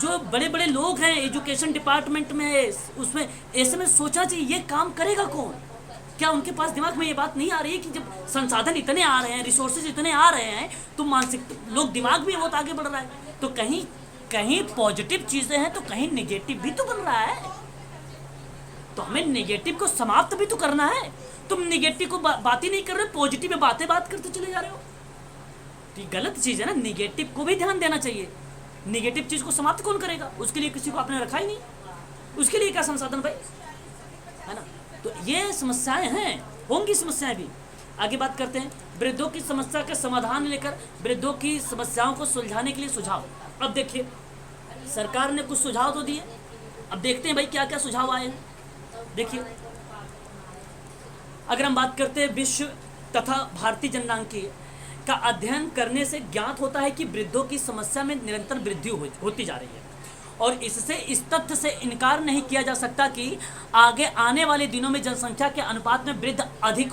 जो बड़े बड़े लोग हैं एजुकेशन डिपार्टमेंट में, उसमें ऐसे में सोचना चाहिए ये काम करेगा कौन। क्या उनके पास दिमाग में ये बात नहीं आ रही है कि जब संसाधन इतने आ रहे हैं, रिसोर्सेज इतने आ रहे हैं, तो मानसिक लोग दिमाग भी बहुत आगे बढ़ रहा है। तो कहीं कहीं पॉजिटिव चीज़ें हैं तो कहीं नेगेटिव भी तो बन रहा है। तो हमें नेगेटिव को समाप्त भी तो करना है। तुम नेगेटिव को बात ही नहीं कर रहे, पॉजिटिव में बातें बात करते चले जा रहे हो, तो ये गलत चीज़ है ना। नेगेटिव को भी ध्यान देना चाहिए। नेगेटिव चीज़ को समाप्त कौन करेगा? उसके लिए किसी को आपने रखा ही नहीं, उसके लिए क्या संसाधन भाई, है ना। तो ये समस्याएं हैं, होंगी समस्याएं भी। आगे बात करते हैं वृद्धों की समस्या का समाधान लेकर वृद्धों की समस्याओं को सुलझाने के लिए सुझाव। अब देखिए सरकार ने कुछ सुझाव तो दिए, अब देखते हैं भाई क्या क्या सुझाव आए हैं। देखिए अगर हम बात करते हैं विश्व तथा भारतीय जनसांख्यिकी का अध्ययन करने से ज्ञात होता है कि वृद्धों की समस्या में निरंतर वृद्धि होती जा रही है, और इससे इस तथ्य से इनकार नहीं किया जा सकता कि आगे आने वाले दिनों में जनसंख्या के अनुपात में वृद्ध अधिक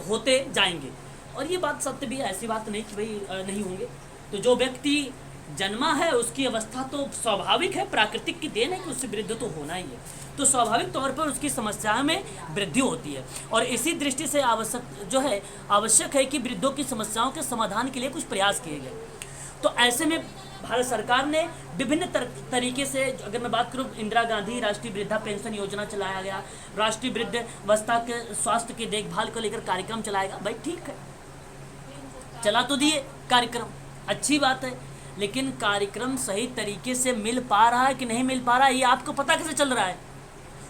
होते जाएंगे। और ये बात सत्य भी है, ऐसी बात नहीं कि भाई नहीं होंगे। तो जो व्यक्ति जन्मा है उसकी अवस्था तो स्वाभाविक है, प्राकृतिक की देन है कि उससे वृद्ध तो होना ही है। तो स्वाभाविक तौर पर उसकी समस्याओं में वृद्धि होती है, और इसी दृष्टि से आवश्यक है कि वृद्धों की समस्याओं के समाधान के लिए कुछ प्रयास किए गए। तो ऐसे में भारत सरकार ने विभिन्न तरीके से, अगर मैं बात करूं, इंदिरा गांधी राष्ट्रीय वृद्धा पेंशन योजना चलाया गया, राष्ट्रीय वृद्धावस्था के स्वास्थ्य की देखभाल को लेकर कार्यक्रम चलाया गया। भाई ठीक है, चला तो दिए कार्यक्रम, अच्छी बात है, लेकिन कार्यक्रम सही तरीके से मिल पा रहा है कि नहीं मिल पा रहा है ये आपको पता कैसे चल रहा है?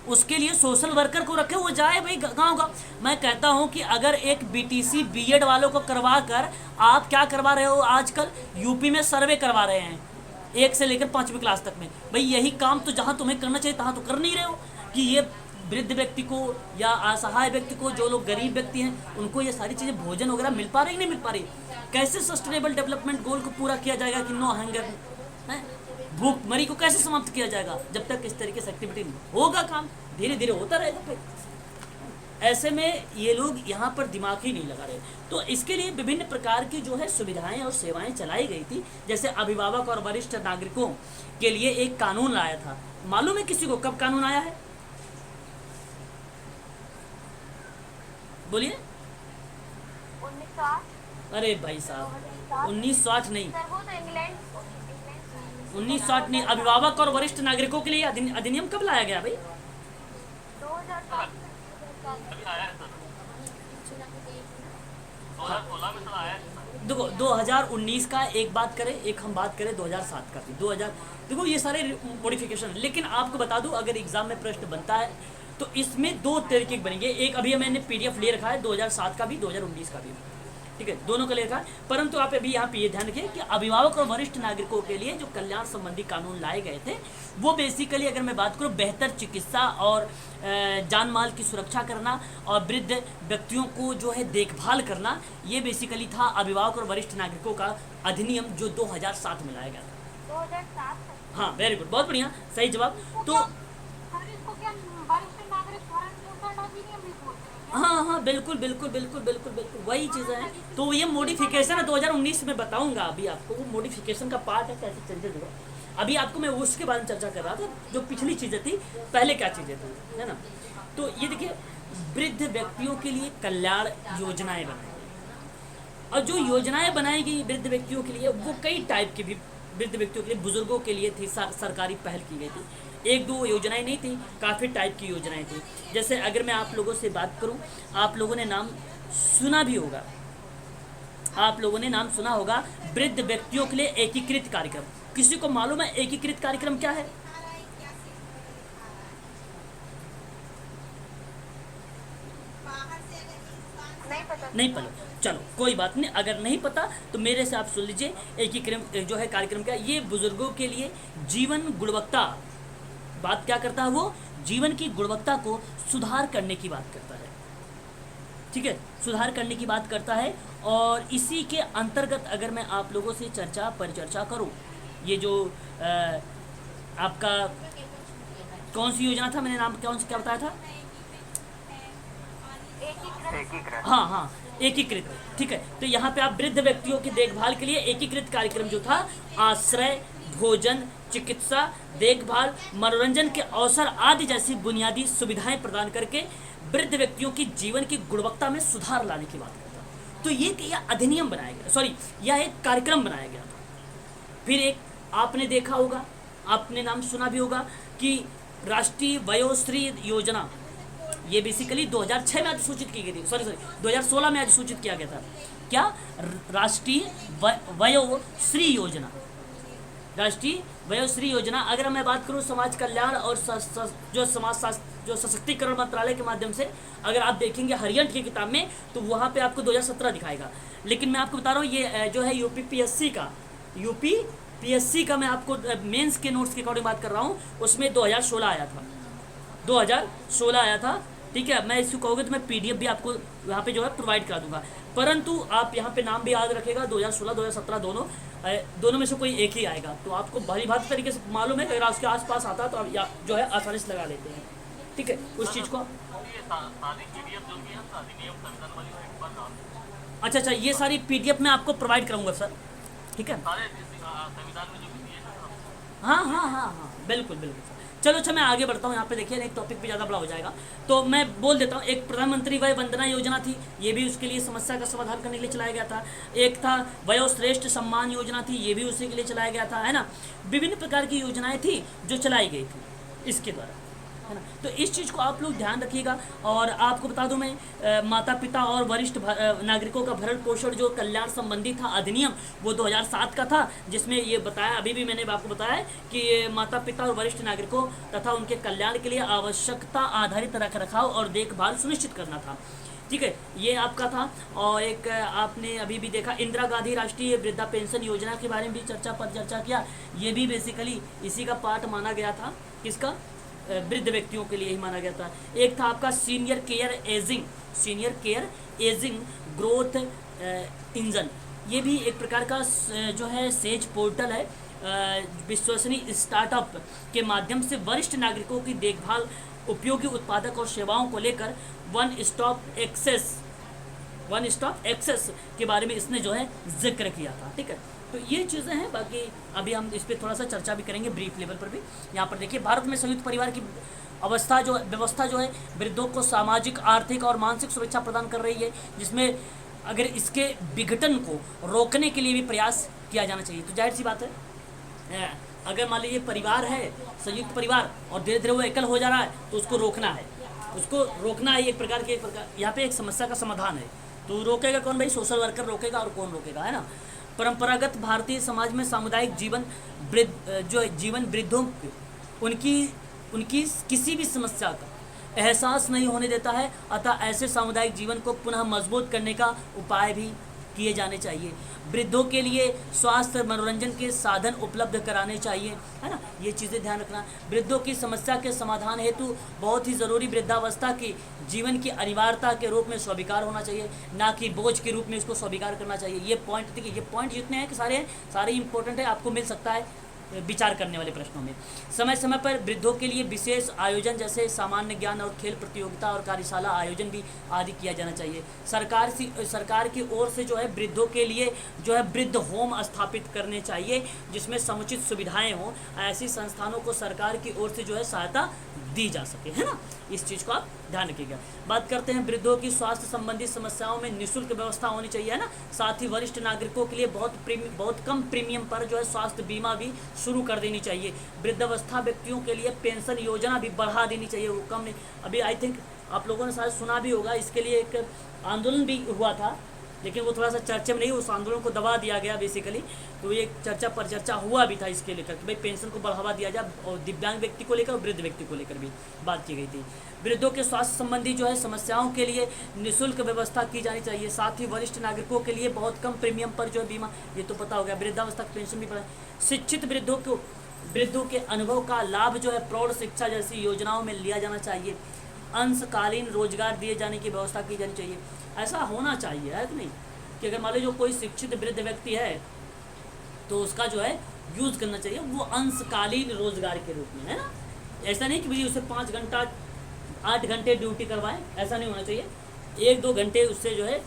उसके लिए सोशल वर्कर को रखे, वो जाए भाई गाँव। मैं कहता हूँ कि अगर एक बीटीसी बीएड वालों को करवा कर, आप क्या करवा रहे हो आजकल यूपी में सर्वे करवा रहे हैं 1 से लेकर 5वीं क्लास तक में। भाई यही काम तो जहाँ तुम्हें करना चाहिए तहाँ तो कर नहीं रहे हो कि ये वृद्ध व्यक्ति को या असहाय व्यक्ति को, जो लोग गरीब व्यक्ति हैं, उनको ये सारी चीज़ें भोजन वगैरह मिल पा रही नहीं मिल पा रही। कैसे सस्टेनेबल डेवलपमेंट गोल को पूरा किया जाएगा कि नो हंगर है, भूखमरी को कैसे समाप्त किया जाएगा जब तक इस तरीके से एक्टिविटी नहीं होगा? काम धीरे धीरे होता रहेगा। फिर ऐसे में ये लोग यहाँ पर दिमाग ही नहीं लगा रहे। तो इसके लिए विभिन्न प्रकार की जो है सुविधाएं और सेवाएं चलाई गई थी। जैसे अभिभावक और वरिष्ठ नागरिकों के लिए एक कानून लाया था। मालूम है किसी को कब कानून आया है? बोलिए। 1908। अरे भाई साहब 1960 नहीं, सर वो तो इंग्लैंड 1960 नहीं। अभिभावक और वरिष्ठ नागरिकों के लिए अधिनियम कब लाया गया भाई? 2007 देखो 2019 का एक बात करें, एक हम बात करें 2007 का भी। 2000 देखो ये सारे मॉडिफिकेशन, लेकिन आपको बता दूं अगर एग्जाम में प्रश्न बनता है तो इसमें दो तरीके के बनेंगे। एक अभी मैंने पीडीएफ ले रखा है 2007 का भी 2019 का भी, ठीक है, दोनों का ले रखा है। परंतु आप अभी यहाँ पे ये ध्यान रखिए कि अभिभावक और वरिष्ठ नागरिकों के लिए जो कल्याण संबंधी कानून लाए गए थे वो बेसिकली अगर मैं बात करूँ बेहतर चिकित्सा और जान माल की सुरक्षा करना और वृद्ध व्यक्तियों को जो है देखभाल करना, ये बेसिकली था अभिभावक और वरिष्ठ नागरिकों का अधिनियम जो 2007 में लाया गया था। 2007 हाँ वेरी गुड, बहुत बढ़िया, सही जवाब। तो सर इसको क्या वरिष्ठ नागरिक भरण पोषण अधिनियम भी बोलते हैं? हाँ हाँ बिल्कुल बिल्कुल बिल्कुल बिल्कुल बिल्कुल वही चीज़ें हैं। तो ये मॉडिफिकेशन है 2019 में बताऊंगा अभी आपको, वो मॉडिफिकेशन का पार्ट है कैसे चेंजेस हुआ। अभी आपको मैं उसके बारे में चर्चा कर रहा था जो पिछली चीज़ें थी, पहले क्या चीज़ें थी, है ना। तो ये देखिए वृद्ध व्यक्तियों के लिए कल्याण योजनाएं बनाई गई, और जो योजनाएं बनाई गई वृद्ध व्यक्तियों के लिए वो कई टाइप की भी वृद्ध व्यक्तियों के लिए, बुजुर्गों के लिए थी, सरकारी पहल की गई थी। एक दो योजनाएं नहीं थी, काफ़ी टाइप की योजनाएं थी। जैसे अगर मैं आप लोगों से बात करूं, आप लोगों ने नाम सुना भी होगा, आप लोगों ने नाम सुना होगा वृद्ध व्यक्तियों के लिए एकीकृत कार्यक्रम। किसी को मालूम है एकीकृत कार्यक्रम क्या है? नहीं पता। नहीं पता, चलो कोई बात नहीं, अगर नहीं पता तो मेरे से आप सुन लीजिए। एकीकृत जो है कार्यक्रम क्या, ये बुजुर्गों के लिए जीवन गुणवत्ता, बात क्या करता है वो, जीवन की गुणवत्ता को सुधार करने की बात करता है, ठीक है, सुधार करने की बात करता है। और इसी के अंतर्गत अगर मैं आप लोगों से परिचर्चा करूं, ये जो आपका कौन सी योजना था, मैंने नाम क्या बताया था? एकीकृत। हाँ हाँ एकीकृत, ठीक है। तो यहाँ पे आप वृद्ध व्यक्तियों की देखभाल के लिए एकीकृत कार्यक्रम जो था, आश्रय, भोजन, चिकित्सा, देखभाल, मनोरंजन के अवसर आदि जैसी बुनियादी सुविधाएं प्रदान करके वृद्ध व्यक्तियों की जीवन की गुणवत्ता में सुधार लाने की बात करता है। तो ये अधिनियम बनाया गया, सॉरी यह एक कार्यक्रम बनाया गया था। फिर एक आपने देखा होगा, आपने नाम सुना भी होगा कि राष्ट्रीय वयोश्री योजना, ये बेसिकली 2006 में अधिसूचित की गई थी, सॉरी 2016 में अधिसूचित किया गया था। क्या? राष्ट्रीय वयोश्री योजना, राष्ट्रीय वयोश्री योजना। अगर मैं बात करूं समाज कल्याण और जो सशक्तिकरण मंत्रालय के माध्यम से, अगर आप देखेंगे हरियंट की किताब में तो वहाँ पे आपको 2017 दिखाएगा। लेकिन मैं आपको बता रहा हूँ ये जो है यूपी पीएससी का मैं आपको मेंस के नोट्स के अकॉर्डिंग बात कर रहा हूँ, उसमें 2016 आया था, 2016 आया था, ठीक है। मैं इसको कहोगे तो मैं पीडीएफ भी आपको यहाँ पे जो है प्रोवाइड करा दूंगा। परंतु आप यहाँ पे नाम भी याद रखेगा, 2016 2017 दोनों में से कोई एक ही आएगा। तो आपको भली भांति तरीके से मालूम है, अगर उसके आसपास आता है तो आप जो है आसानी से लगा लेते हैं, ठीक है, उस चीज़ को। अच्छा, ये सारी पीडीएफ मैं आपको प्रोवाइड करूँगा सर, ठीक है। हाँ बिल्कुल बिल्कुल सर। चलो अच्छा मैं आगे बढ़ता हूँ, यहाँ पे देखिए एक टॉपिक पे ज़्यादा बड़ा हो जाएगा तो मैं बोल देता हूँ। एक प्रधानमंत्री वय वंदना योजना थी, ये भी उसके लिए समस्या का समाधान करने के लिए चलाया गया था। एक था वयोश्रेष्ठ सम्मान योजना थी, ये भी उसी के लिए चलाया गया था, है ना। विभिन्न प्रकार की योजनाएं थी जो चलाई गई थी इसके द्वारा, है ना। तो इस चीज़ को आप लोग ध्यान रखिएगा। और आपको बता दूं मैं माता पिता और वरिष्ठ नागरिकों का भरण पोषण जो कल्याण संबंधी था अधिनियम, वो 2007 का था, जिसमें ये बताया, अभी भी मैंने आपको बताया है कि ये माता पिता और वरिष्ठ नागरिकों तथा उनके कल्याण के लिए आवश्यकता आधारित रखरखाव और देखभाल सुनिश्चित करना था, ठीक है, ये आपका था। और एक आपने अभी भी देखा इंदिरा गांधी राष्ट्रीय वृद्धा पेंशन योजना के बारे में भी चर्चा किया, ये भी बेसिकली इसी का पार्ट माना गया था, किसका? वृद्ध व्यक्तियों के लिए ही माना गया था। एक था आपका senior care ageing growth engine, ये भी एक प्रकार का जो है सेज पोर्टल है, विश्वसनीय स्टार्टअप के माध्यम से वरिष्ठ नागरिकों की देखभाल, उपयोगी उत्पादक और सेवाओं को लेकर वन स्टॉप एक्सेस के बारे में इसने जो है जिक्र किया था, ठीक है। तो ये चीज़ें हैं, बाकी अभी हम इस पर थोड़ा सा चर्चा भी करेंगे ब्रीफ लेवल पर भी। यहाँ पर देखिए भारत में संयुक्त परिवार की व्यवस्था जो है वृद्धों को सामाजिक, आर्थिक और मानसिक सुरक्षा प्रदान कर रही है, जिसमें अगर इसके विघटन को रोकने के लिए भी प्रयास किया जाना चाहिए। तो जाहिर सी बात है, अगर मान लीजिए परिवार है, संयुक्त परिवार, और धीरे धीरे वो एकल हो जा रहा है, तो उसको रोकना है, उसको रोकना है। एक प्रकार यहाँ पे एक समस्या का समाधान है। तो रोकेगा कौन भाई? सोशल वर्कर रोकेगा, और कौन रोकेगा, है ना। परंपरागत भारतीय समाज में सामुदायिक जीवन जो जीवन वृद्धों उनकी किसी भी समस्या का एहसास नहीं होने देता है। अतः ऐसे सामुदायिक जीवन को पुनः मजबूत करने का उपाय भी किए जाने चाहिए। वृद्धों के लिए स्वास्थ्य मनोरंजन के साधन उपलब्ध कराने चाहिए, है ना। ये चीज़ें ध्यान रखना। वृद्धों की समस्या के समाधान हेतु बहुत ही ज़रूरी वृद्धावस्था की जीवन की अनिवार्यता के रूप में स्वीकार होना चाहिए, ना कि बोझ के रूप में इसको स्वीकार करना चाहिए। ये पॉइंट देखिए, ये पॉइंट जितने हैं कि सारे इंपॉर्टेंट है, आपको मिल सकता है विचार करने वाले प्रश्नों में। समय समय पर वृद्धों के लिए विशेष आयोजन जैसे सामान्य ज्ञान और खेल प्रतियोगिता और कार्यशाला आयोजन भी आदि किया जाना चाहिए। सरकार की ओर से जो है वृद्धों के लिए जो है वृद्ध होम स्थापित करने चाहिए, जिसमें समुचित सुविधाएं हों। ऐसी संस्थानों को सरकार की ओर से जो है सहायता दी जा सके, है ना। इस चीज़ को आप ध्यान रखिएगा। बात करते हैं वृद्धों की स्वास्थ्य संबंधी समस्याओं में निःशुल्क व्यवस्था होनी चाहिए, है ना। साथ ही वरिष्ठ नागरिकों के लिए बहुत कम प्रीमियम पर जो है स्वास्थ्य बीमा भी शुरू कर देनी चाहिए। वृद्धावस्था व्यक्तियों के लिए पेंशन योजना भी बढ़ा देनी चाहिए, वो कम नहीं। अभी आई थिंक आप लोगों ने शायद सुना भी होगा, इसके लिए एक आंदोलन भी हुआ था, लेकिन वो थोड़ा सा चर्चा में नहीं, उस आंदोलन को दबा दिया गया बेसिकली। तो ये चर्चा हुआ भी था इसके लेकर कि भाई पेंशन को बढ़ावा दिया जाए, और दिव्यांग व्यक्ति को लेकर और वृद्ध व्यक्ति को लेकर भी बात की गई थी। वृद्धों के स्वास्थ्य संबंधी जो है समस्याओं के लिए निःशुल्क व्यवस्था की जानी चाहिए। साथ ही वरिष्ठ नागरिकों के लिए बहुत कम प्रीमियम पर जो है बीमा, ये तो पता हो गया। वृद्धावस्था पेंशन भी पड़ा। शिक्षित वृद्धों के अनुभव का लाभ जो है प्रौढ़ शिक्षा जैसी योजनाओं में लिया जाना चाहिए। अंशकालीन रोजगार दिए जाने की व्यवस्था की जानी चाहिए। ऐसा होना चाहिए, है कि नहीं, कि अगर मान लो जो कोई शिक्षित वृद्ध व्यक्ति है तो उसका जो है यूज़ करना चाहिए वो अंशकालीन रोजगार के रूप में, है ना। ऐसा नहीं कि भाई उसे 5 घंटा 8 घंटे ड्यूटी करवाएं, ऐसा नहीं होना चाहिए। 1-2 घंटे उससे जो है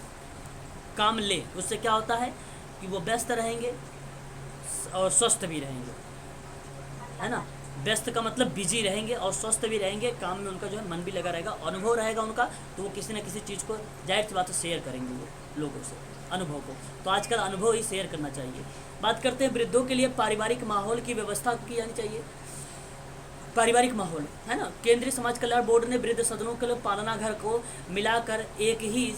काम ले, उससे क्या होता है कि वो व्यस्त रहेंगे और स्वस्थ भी रहेंगे, है ना। व्यस्त का मतलब बिजी रहेंगे और स्वस्थ भी रहेंगे, काम में उनका जो है मन भी लगा रहेगा, अनुभव रहेगा उनका, तो वो किसी न किसी चीज़ को जाहिर सी बात है शेयर करेंगे वो लोगों से अनुभव को। तो आजकल अनुभव ही शेयर करना चाहिए। बात करते हैं वृद्धों के लिए पारिवारिक माहौल की व्यवस्था की जानी चाहिए। पारिवारिक माहौल, है ना। केंद्रीय समाज कल्याण बोर्ड ने वृद्ध सदनों के लिए पालना घर को मिलाकर एक ही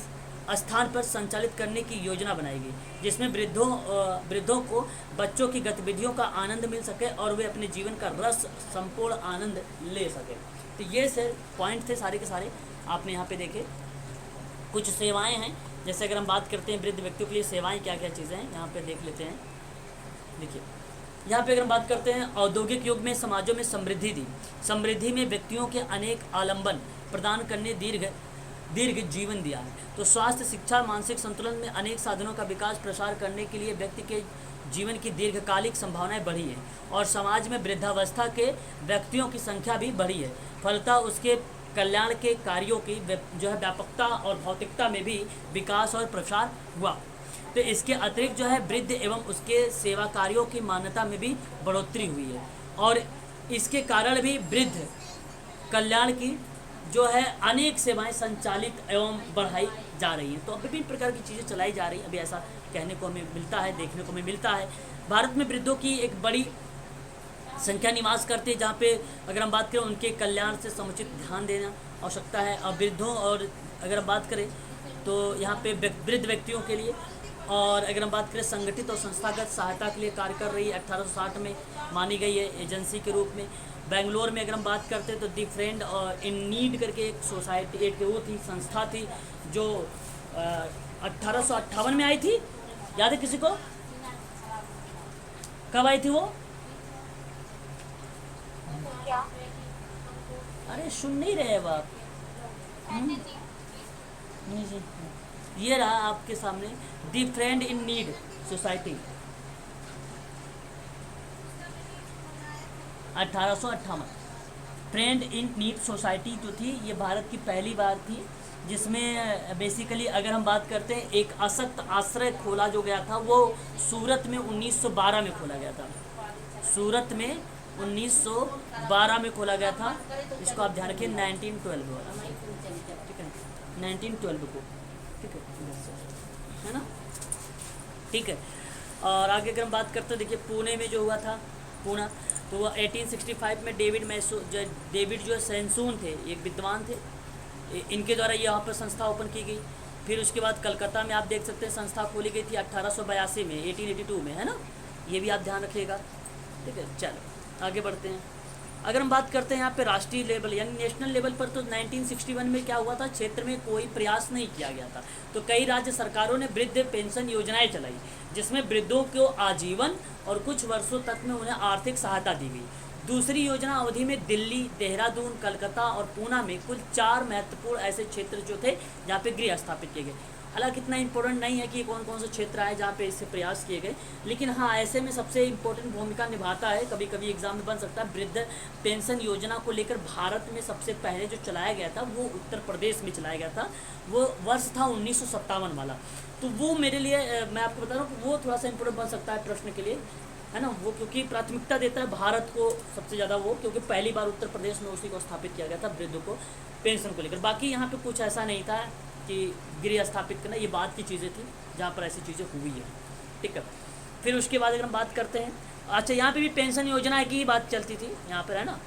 स्थान पर संचालित करने की योजना बनाई गई, जिसमें वृद्धों को बच्चों की गतिविधियों का आनंद मिल सके और वे अपने जीवन का रस संपूर्ण आनंद ले सके। तो ये से पॉइंट थे सारे के सारे, आपने यहाँ पे देखे। कुछ सेवाएं हैं, जैसे अगर हम बात करते हैं वृद्ध व्यक्तियों के लिए सेवाएं क्या क्या चीज़ें हैं, यहाँ पे देख लेते हैं। देखिए यहाँ पे अगर हम बात करते हैं औद्योगिक युग में समाजों में समृद्धि में व्यक्तियों के अनेक आलंबन प्रदान करने दीर्घ जीवन दिया है। तो स्वास्थ्य, शिक्षा, मानसिक संतुलन में अनेक साधनों का विकास प्रसार करने के लिए व्यक्ति के जीवन की दीर्घकालिक संभावनाएं बढ़ी हैं और समाज में वृद्धावस्था के व्यक्तियों की संख्या भी बढ़ी है। फलतः उसके कल्याण के कार्यों की जो है व्यापकता और भौतिकता में भी विकास और प्रसार हुआ। तो इसके अतिरिक्त जो है वृद्ध एवं उसके सेवा कार्यों की मान्यता में भी बढ़ोतरी हुई है और इसके कारण भी वृद्ध कल्याण की जो है अनेक सेवाएं संचालित एवं बढ़ाई जा रही हैं। तो विभिन्न प्रकार की चीज़ें चलाई जा रही हैं। अभी ऐसा कहने को हमें मिलता है, देखने को हमें मिलता है। भारत में वृद्धों की एक बड़ी संख्या निवास करती है, जहाँ पे अगर हम बात करें उनके कल्याण से समुचित ध्यान देना आवश्यकता है। और वृद्धों और अगर हम बात करें तो यहाँ पे वृद्ध व्यक्तियों के लिए, और अगर हम बात करें संगठित और संस्थागत सहायता के लिए कार्य कर रही है, 1860 में मानी गई है एजेंसी के रूप में। बेंगलोर में अगर हम बात करते हैं तो दी फ्रेंड और इन नीड करके एक सोसाइटी, एक वो थी, संस्था थी जो 1858 में आई थी। याद है किसी को? कब आई थी वो? क्या? अरे सुन नहीं रहे अब आप? नहीं जी, ये रहा आपके सामने the friend in need society, 1858। Friend in need society जो थी ये भारत की पहली बार थी जिसमें बेसिकली अगर हम बात करते हैं एक असक्त आश्रय खोला जो गया था वो सूरत में 1912 में खोला गया था। सूरत में 1912 में खोला गया था। इसको आप ध्यान रखिए, 1912 वाला, ठीक है, 1912 को, ठीक है। है ना, ठीक है। और आगे अगर हम बात करते हैं, देखिए पुणे में जो हुआ था, पुणे, तो वो 1865 में डेविड जो सेंसून थे, एक विद्वान थे, इनके द्वारा यहाँ पर संस्था ओपन की गई। फिर उसके बाद कलकत्ता में आप देख सकते हैं संस्था खोली गई थी 1882 में, 1882 में, है ना, ये भी आप ध्यान रखिएगा, ठीक है। चलो आगे बढ़ते हैं। अगर हम बात करते हैं यहाँ पे राष्ट्रीय लेवल यानी नेशनल लेवल पर, तो 1961 में क्या हुआ था, क्षेत्र में कोई प्रयास नहीं किया गया था, तो कई राज्य सरकारों ने वृद्ध पेंशन योजनाएं चलाई, जिसमें वृद्धों को आजीवन और कुछ वर्षों तक में उन्हें आर्थिक सहायता दी गई। दूसरी योजना अवधि में दिल्ली, देहरादून, कलकत्ता और पूना में कुल 4 महत्वपूर्ण ऐसे क्षेत्र जो थे जहाँ पे गृह स्थापित किए गए। हालांकि इतना इंपॉर्टेंट नहीं है कि कौन कौन से क्षेत्र आए जहाँ पे इससे प्रयास किए गए, लेकिन हाँ ऐसे में सबसे इम्पोर्टेंट भूमिका निभाता है, कभी कभी एग्जाम में बन सकता है, वृद्ध पेंशन योजना को लेकर भारत में सबसे पहले जो चलाया गया था वो उत्तर प्रदेश में चलाया गया था, वो वर्ष था 1957 वाला। तो वो मेरे लिए मैं आपको बता रहा हूँ कि वो थोड़ा सा इंपॉर्टेंट बन सकता है प्रश्न के लिए, है ना, वो क्योंकि प्राथमिकता देता है भारत को सबसे ज़्यादा, वो क्योंकि पहली बार उत्तर प्रदेश में उसी को स्थापित किया गया था वृद्धों को पेंशन को लेकर। बाकी यहाँ पे कुछ ऐसा नहीं था कि गृह स्थापित करना, ये बात की चीज़ें थी जहाँ पर ऐसी चीज़ें हुई है, ठीक है। फिर उसके बाद अगर हम बात करते हैं, अच्छा यहाँ पे भी पेंशन योजना की बात चलती थी यहाँ पर, है ना।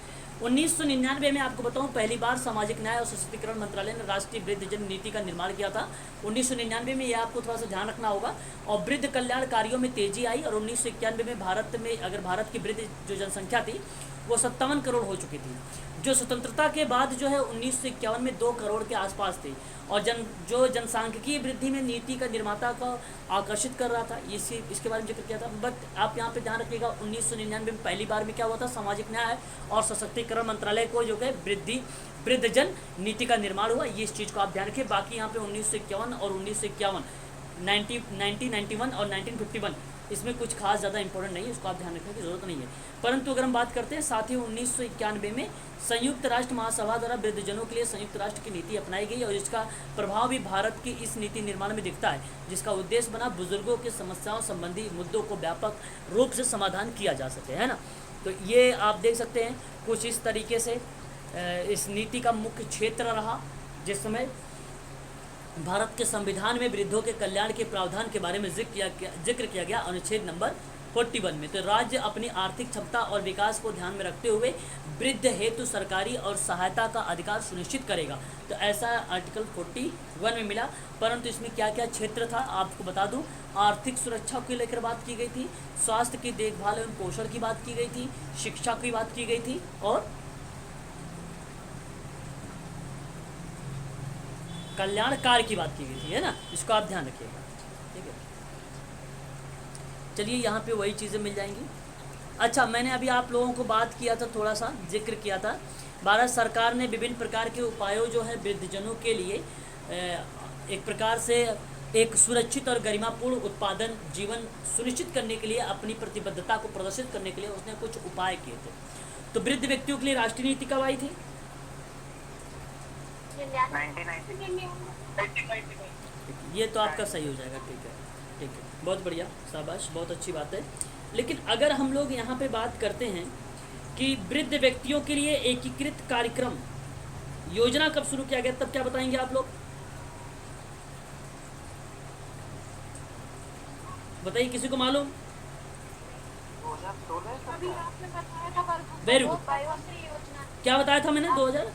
1999 में आपको बताऊं पहली बार सामाजिक न्याय और सशक्तिकरण मंत्रालय ने राष्ट्रीय वृद्धजन नीति का निर्माण किया था 1999 में, ये आपको थोड़ा सा ध्यान रखना होगा। और वृद्ध कल्याण कार्यों में तेजी आई और 1991 में भारत की वृद्ध जो जनसंख्या थी वो 57 करोड़ हो चुकी थी, जो स्वतंत्रता के बाद जो है 1951 में 2 करोड़ के आसपास थी। और जनसांख्यिकीय वृद्धि में नीति का निर्माता को आकर्षित कर रहा था, इसके बारे में जिक्र किया था। बट आप यहाँ पे ध्यान रखिएगा 1999 में पहली बार में क्या हुआ था, सामाजिक न्याय और सशक्तिकरण मंत्रालय को जो है वृद्धजन नीति का निर्माण हुआ, ये इस चीज़ को आप ध्यान रखिए। बाकी यहाँ पे 1951 और 1951, 1991 और 1951 इसमें कुछ खास ज़्यादा इंपॉर्टेंट नहीं है, इसको आप ध्यान रखने की जरूरत नहीं है। परंतु अगर हम बात करते हैं, साथ ही 1991 में संयुक्त राष्ट्र महासभा द्वारा वृद्धजनों के लिए संयुक्त राष्ट्र की नीति अपनाई गई और इसका प्रभाव भी भारत की इस नीति निर्माण में दिखता है, जिसका उद्देश्य बना बुजुर्गों की समस्याओं संबंधी मुद्दों को व्यापक रूप से समाधान किया जा सके, है ना। तो ये आप देख सकते हैं कुछ इस तरीके से इस नीति का मुख्य क्षेत्र रहा, जिसमें भारत के संविधान में वृद्धों के कल्याण के प्रावधान के बारे में जिक्र किया गया अनुच्छेद नंबर 41 में। तो राज्य अपनी आर्थिक क्षमता और विकास को ध्यान में रखते हुए वृद्ध हेतु सरकारी और सहायता का अधिकार सुनिश्चित करेगा, तो ऐसा आर्टिकल 41 में मिला। परंतु इसमें क्या क्या क्षेत्र था आपको बता दूं, आर्थिक सुरक्षा को लेकर बात की गई थी, स्वास्थ्य की देखभाल एवं पोषण की बात की गई थी, शिक्षा की बात की गई थी और कल्याण कार्य की बात की गई थी, है ना, इसको आप ध्यान रखिएगा, ठीक है। चलिए यहाँ पे वही चीज़ें मिल जाएंगी। अच्छा, मैंने अभी आप लोगों को बात किया था, थोड़ा सा जिक्र किया था, भारत सरकार ने विभिन्न प्रकार के उपायों जो है वृद्धजनों के लिए एक प्रकार से एक सुरक्षित और गरिमापूर्ण उत्पादन जीवन सुनिश्चित करने के लिए अपनी प्रतिबद्धता को प्रदर्शित करने के लिए उसने कुछ उपाय किए थे। तो वृद्ध व्यक्तियों के लिए राष्ट्रीय नीति कब आई थी? 1990। ये तो आपका सही हो जाएगा, ठीक है, ठीक है, बहुत बढ़िया, शाबाश, बहुत अच्छी बात है। लेकिन अगर हम लोग यहाँ पे बात करते हैं कि वृद्ध व्यक्तियों के लिए एकीकृत कार्यक्रम योजना कब शुरू किया गया, तब क्या बताएंगे आप लोग? बताइए, किसी को मालूम? अभी आपने बताया था वेरी गुड, वयोश्री योजना, क्या बताया था मैंने? 2000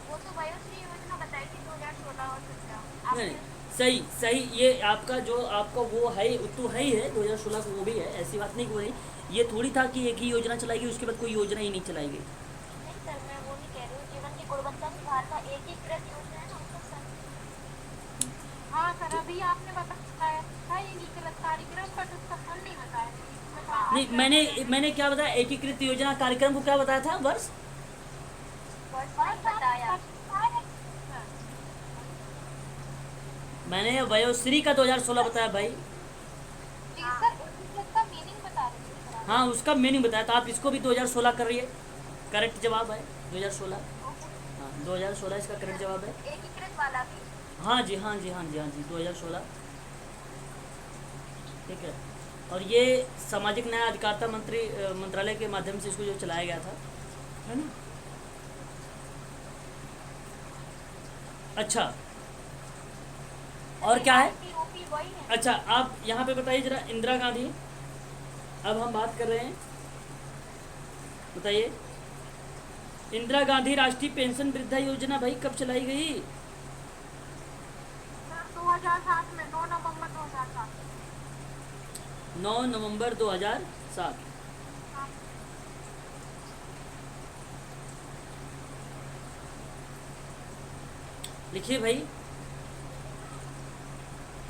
वो तो वयोश्री योजना बताई थी 2016 और 17। नहीं, सही सही, ये आपका जो आपका वो है तो है ही है, 2016 को वो भी है, ऐसी बात नहीं हो रही। ये थोड़ी था कि एक ही योजना चलाई गई उसके बाद कोई योजना ही नहीं चलाई गई। नहीं सर, मैं वो नहीं कह रही हूँ, जीवन की गुणवत्ता सुधार का एकीकृत योजना है ना उसका सर। हाँ सर, अभी आपने बताया था एकीकृत कार्यक्रम, पर उसका फल नहीं बताया। नहीं, मैंने क्या बताया, एकीकृत योजना कार्यक्रम को क्या बताया था, वर्ष? बताया मैंने वयोश्री का 2016 बताया भाई। जी सर, उसका मीनिंग बता रहे थे। हाँ, उसका मीनिंग बताया था, आप इसको भी 2016 कर रही है, करेक्ट जवाब है 2016। हाँ, 2016 इसका करेक्ट जवाब है। एकीकृत वाला भी। हाँ जी, हाँ जी, हाँ जी, हाँ जी, 2016, ठीक है। और ये सामाजिक न्याय अधिकारिता मंत्रालय के माध्यम से इसको जो चलाया गया था, है ना। अच्छा, और क्या है? आईपीओपी वही है। अच्छा, आप यहाँ पे बताइए जरा, इंदिरा गांधी, अब हम बात कर रहे हैं, बताइए इंदिरा गांधी राष्ट्रीय पेंशन वृद्धा योजना भाई कब चलाई गई? 2007 में 9 नवंबर 2007। 9 नवंबर 2007। लिखिए भाई,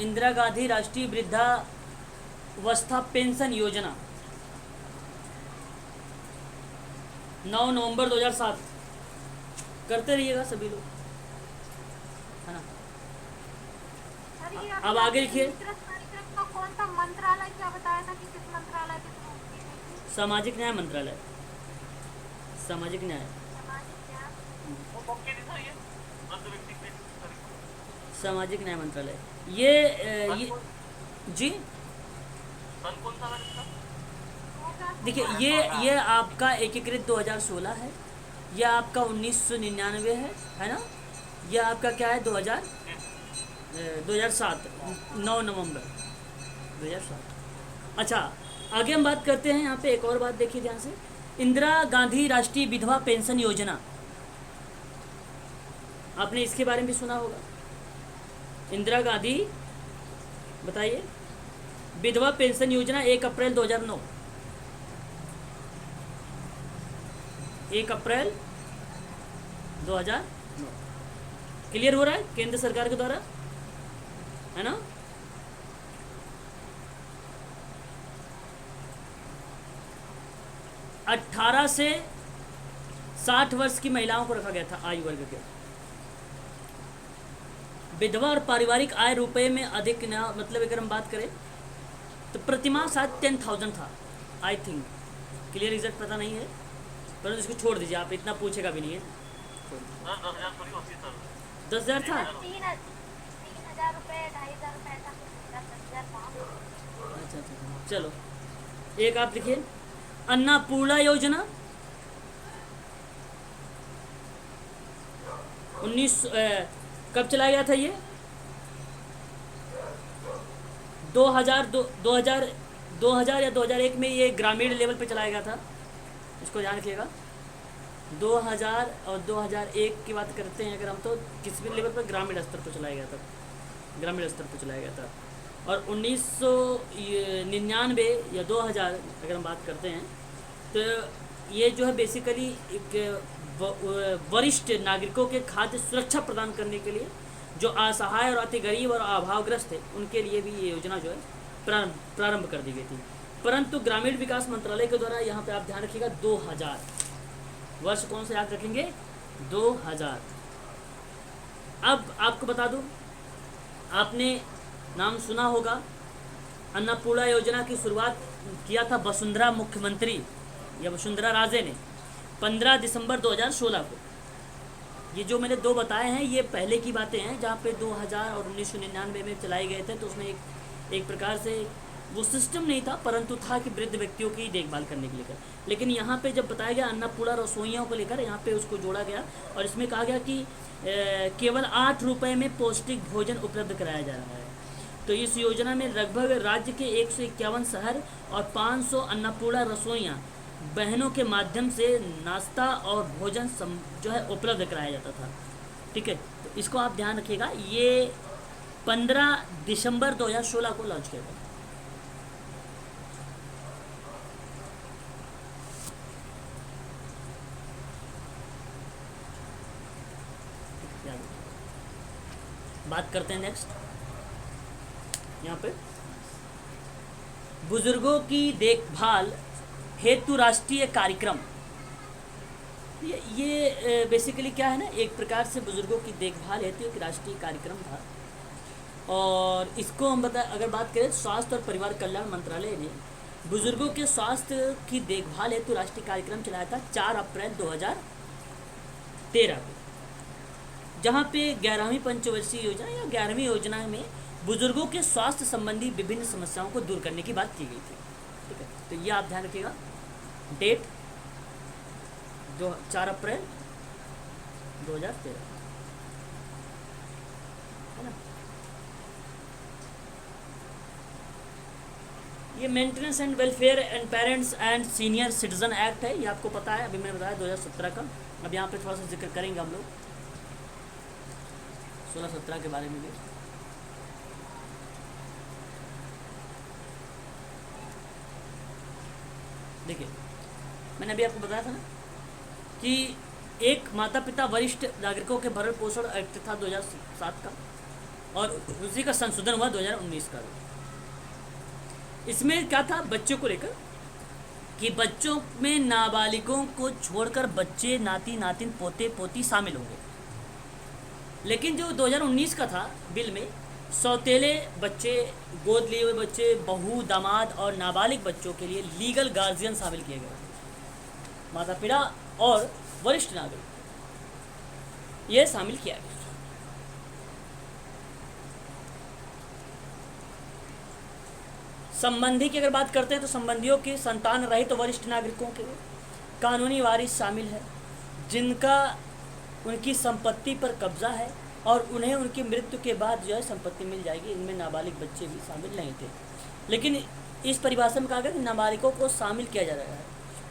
इंदिरा गांधी राष्ट्रीय वृद्धावस्था पेंशन योजना 9 नवंबर 2007। करते रहिएगा सभी लोग, है ना। सर, ये अब आगे लिखिए। कार्यक्रम का कौन सा मंत्रालय क्या बताया था कि किस मंत्रालय के थ्रू की गई थी? सामाजिक न्याय मंत्रालय, सामाजिक न्याय, सामाजिक न्याय। वो मौके नहीं था ये वृद्ध व्यक्ति पे सामाजिक न्याय मंत्रालय। ये जी सन कौन सा मैंने इसका? देखिए, ये आपका एकीकृत 2016 है, ये आपका 1999 है ना, ये आपका क्या है 2007, 9 नवंबर 2007। अच्छा, आगे हम बात करते हैं। यहाँ पे एक और बात देखिए ध्यान से, इंदिरा गांधी राष्ट्रीय विधवा पेंशन योजना, आपने इसके बारे में भी सुना होगा। इंदिरा गांधी, बताइए, विधवा पेंशन योजना 1 अप्रैल 2009, 1 अप्रैल 2009। क्लियर हो रहा है? केंद्र सरकार के द्वारा, है ना। अठारह से 60 वर्ष की महिलाओं को रखा गया था आयु वर्ग के। विधवा और पारिवारिक आय रुपए में अधिक ना, मतलब अगर हम बात करें तो प्रतिमाह शायद 10,000 था, आई थिंक। क्लियर एग्जैक्ट पता नहीं है, परंतु इसको छोड़ दीजिए, आप इतना पूछेगा भी नहीं है। 10,000 थोड़ी होती है सर। 10,000 था। 3,000 रुपये, 2,500 रुपये ऐसा कुछ, 10,000 था। अच्छा, चलो एक आप लिखिए, अन्नपूर्णा योजना 19 कब चलाया गया था ये? 2000 या 2001 में ये ग्रामीण लेवल पे चलाया गया था, इसको ध्यान रखिएगा। 2000 और 2001 की बात करते हैं अगर हम, तो किसी भी लेवल पर ग्रामीण स्तर पर चलाया गया था, ग्रामीण स्तर पर चलाया गया था। और 1999 या 2000 अगर हम बात करते हैं तो ये जो है बेसिकली एक वरिष्ठ नागरिकों के खाद्य सुरक्षा प्रदान करने के लिए जो असहाय और अति गरीब और अभावग्रस्त है उनके लिए भी ये योजना जो है प्रारंभ कर दी गई थी। परंतु ग्रामीण विकास मंत्रालय के द्वारा, यहाँ पे आप ध्यान रखिएगा, 2000 वर्ष कौन सा याद रखेंगे? 2000। अब आपको बता दूं, आपने नाम सुना होगा, अन्नपूर्णा योजना की शुरुआत किया था वसुंधरा मुख्यमंत्री या वसुंधरा राजे ने 15 दिसंबर 2016 को। ये जो मैंने दो बताए हैं ये पहले की बातें हैं, जहाँ पे 2000 और 1999 में चलाए गए थे। तो उसमें एक प्रकार से वो सिस्टम नहीं था, परंतु था कि वृद्ध व्यक्तियों की देखभाल करने के लिए। लेकिन यहाँ पे जब बताया गया अन्नपूर्णा रसोइयों को लेकर, यहाँ पे उसको जोड़ा गया और इसमें कहा गया कि केवल 8 रुपये में पौष्टिक भोजन उपलब्ध कराया जा रहा है। तो इस योजना में लगभग राज्य के 151 शहर और 500 अन्नपूर्णा रसोइयाँ बहनों के माध्यम से नाश्ता और भोजन जो है उपलब्ध कराया जाता था। ठीक है, तो इसको आप ध्यान रखिएगा। ये 15 दिसंबर 2016 को लॉन्च किया गया। बात करते हैं नेक्स्ट, यहाँ पे बुजुर्गों की देखभाल हेतु राष्ट्रीय कार्यक्रम। ये बेसिकली क्या है ना, एक प्रकार से बुजुर्गों की देखभाल हेतु एक राष्ट्रीय कार्यक्रम था। और इसको हम अगर बात करें, स्वास्थ्य और परिवार कल्याण मंत्रालय ने बुजुर्गों के स्वास्थ्य की देखभाल हेतु राष्ट्रीय कार्यक्रम चलाया था 4 अप्रैल 2013 को, जहाँ पे 11वीं पंचवर्षीय योजना या 11वीं योजना में बुजुर्गों के स्वास्थ्य संबंधी विभिन्न समस्याओं को दूर करने की बात की गई थी। ठीक है, तो ये आप ध्यान रखिएगा, डेट 4 अप्रैल 2013, है ना। ये maintenance and welfare and parents and senior citizen act है, ये आपको पता है, अभी मैंने बताया 2017 का। अब यहाँ पे थोड़ा सा जिक्र करेंगे हम लोग 16-17 के बारे में भी। देखिए मैंने अभी आपको बताया था ना कि एक माता पिता वरिष्ठ नागरिकों के भरण पोषण एक्ट था 2007 का, और उसी का संशोधन हुआ 2019 का। इसमें क्या था बच्चों को लेकर कि बच्चों में नाबालिगों को छोड़कर बच्चे नाती नातिन पोते पोती शामिल होंगे। लेकिन जो 2019 का था बिल में, सौतेले बच्चे, गोद लिए हुए बच्चे, बहू, दामाद और नाबालिग बच्चों के लिए लीगल गार्जियन शामिल किए गए, माता पिता और वरिष्ठ नागरिक ये शामिल किया गया। संबंधी की अगर बात करते हैं तो संबंधियों के संतान रहित तो वरिष्ठ नागरिकों के कानूनी वारिस शामिल है जिनका उनकी संपत्ति पर कब्जा है और उन्हें उनकी मृत्यु के बाद जो है संपत्ति मिल जाएगी। इनमें नाबालिग बच्चे भी शामिल नहीं थे, लेकिन इस परिभाषा में कहा गया कि नाबालिगों को शामिल किया जा रहा है,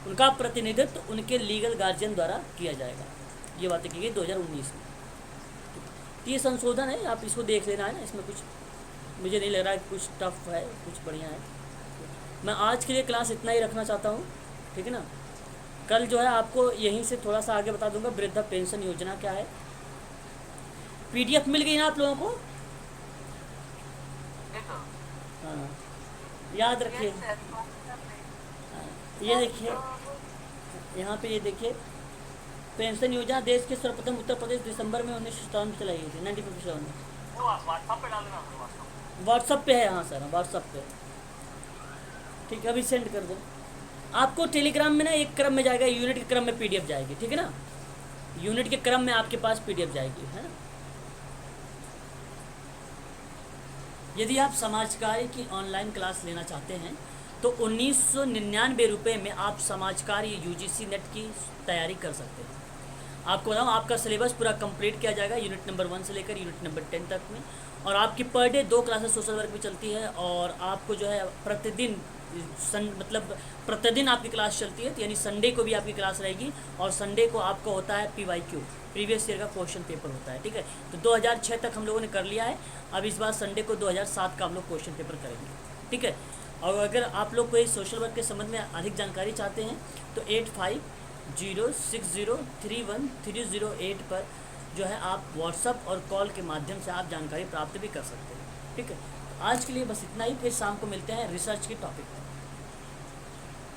उनका प्रतिनिधित्व उनके लीगल गार्जियन द्वारा किया जाएगा। ये बातें की गई 2019 में। तो ये संशोधन है, आप इसको देख लेना है ना, इसमें कुछ मुझे नहीं लग रहा है कुछ टफ है, कुछ बढ़िया है। मैं आज के लिए क्लास इतना ही रखना चाहता हूँ, ठीक है ना। कल जो है आपको यहीं से थोड़ा सा आगे बता दूंगा वृद्धा पेंशन योजना क्या है। पीडीएफ मिल गई ना आप लोगों को? हाँ, याद रखिए। ये देखिए यहाँ पे, ये देखिए पेंशन योजना देश के सर्वप्रथम उत्तर प्रदेश दिसंबर में 1957 में चलाई गई थी, 1957 में। व्हाट्सएप पे डाल देना, व्हाट्सअप पे है, हाँ सर व्हाट्सअप पे, ठीक है, अभी सेंड कर दो। आपको टेलीग्राम में ना एक क्रम में जाएगा, यूनिट के क्रम में पीडीएफ जाएगी, ठीक है ना, यूनिट के क्रम में आपके पास पीडीएफ जाएगी, है ना। यदि आप समाजकार्य की ऑनलाइन क्लास लेना चाहते हैं तो 1999 रुपये में आप समाजकार्य यूजीसी नेट की तैयारी कर सकते हैं। आपको बताऊँ आपका सिलेबस पूरा कंप्लीट किया जाएगा यूनिट नंबर 1 से लेकर यूनिट नंबर 10 तक में, और आपकी per day 2 classes social work में चलती है, और आपको जो है प्रतिदिन मतलब प्रतिदिन आपकी क्लास चलती है, तो यानी संडे को भी आपकी क्लास रहेगी, और संडे को आपको होता है PYQ, प्रीवियस ईयर का क्वेश्चन पेपर होता है, ठीक है। तो 2006 तक हम लोगों ने कर लिया है, अब इस बार संडे को 2007 का हम लोग क्वेश्चन पेपर करेंगे, ठीक है। और अगर आप लोग कोई सोशल वर्क के संबंध में अधिक जानकारी चाहते हैं तो 8506031308 पर जो है आप व्हाट्सअप और कॉल के माध्यम से आप जानकारी प्राप्त भी कर सकते हैं, ठीक है। आज के लिए बस इतना ही, फिर शाम को मिलते हैं रिसर्च के टॉपिक पर।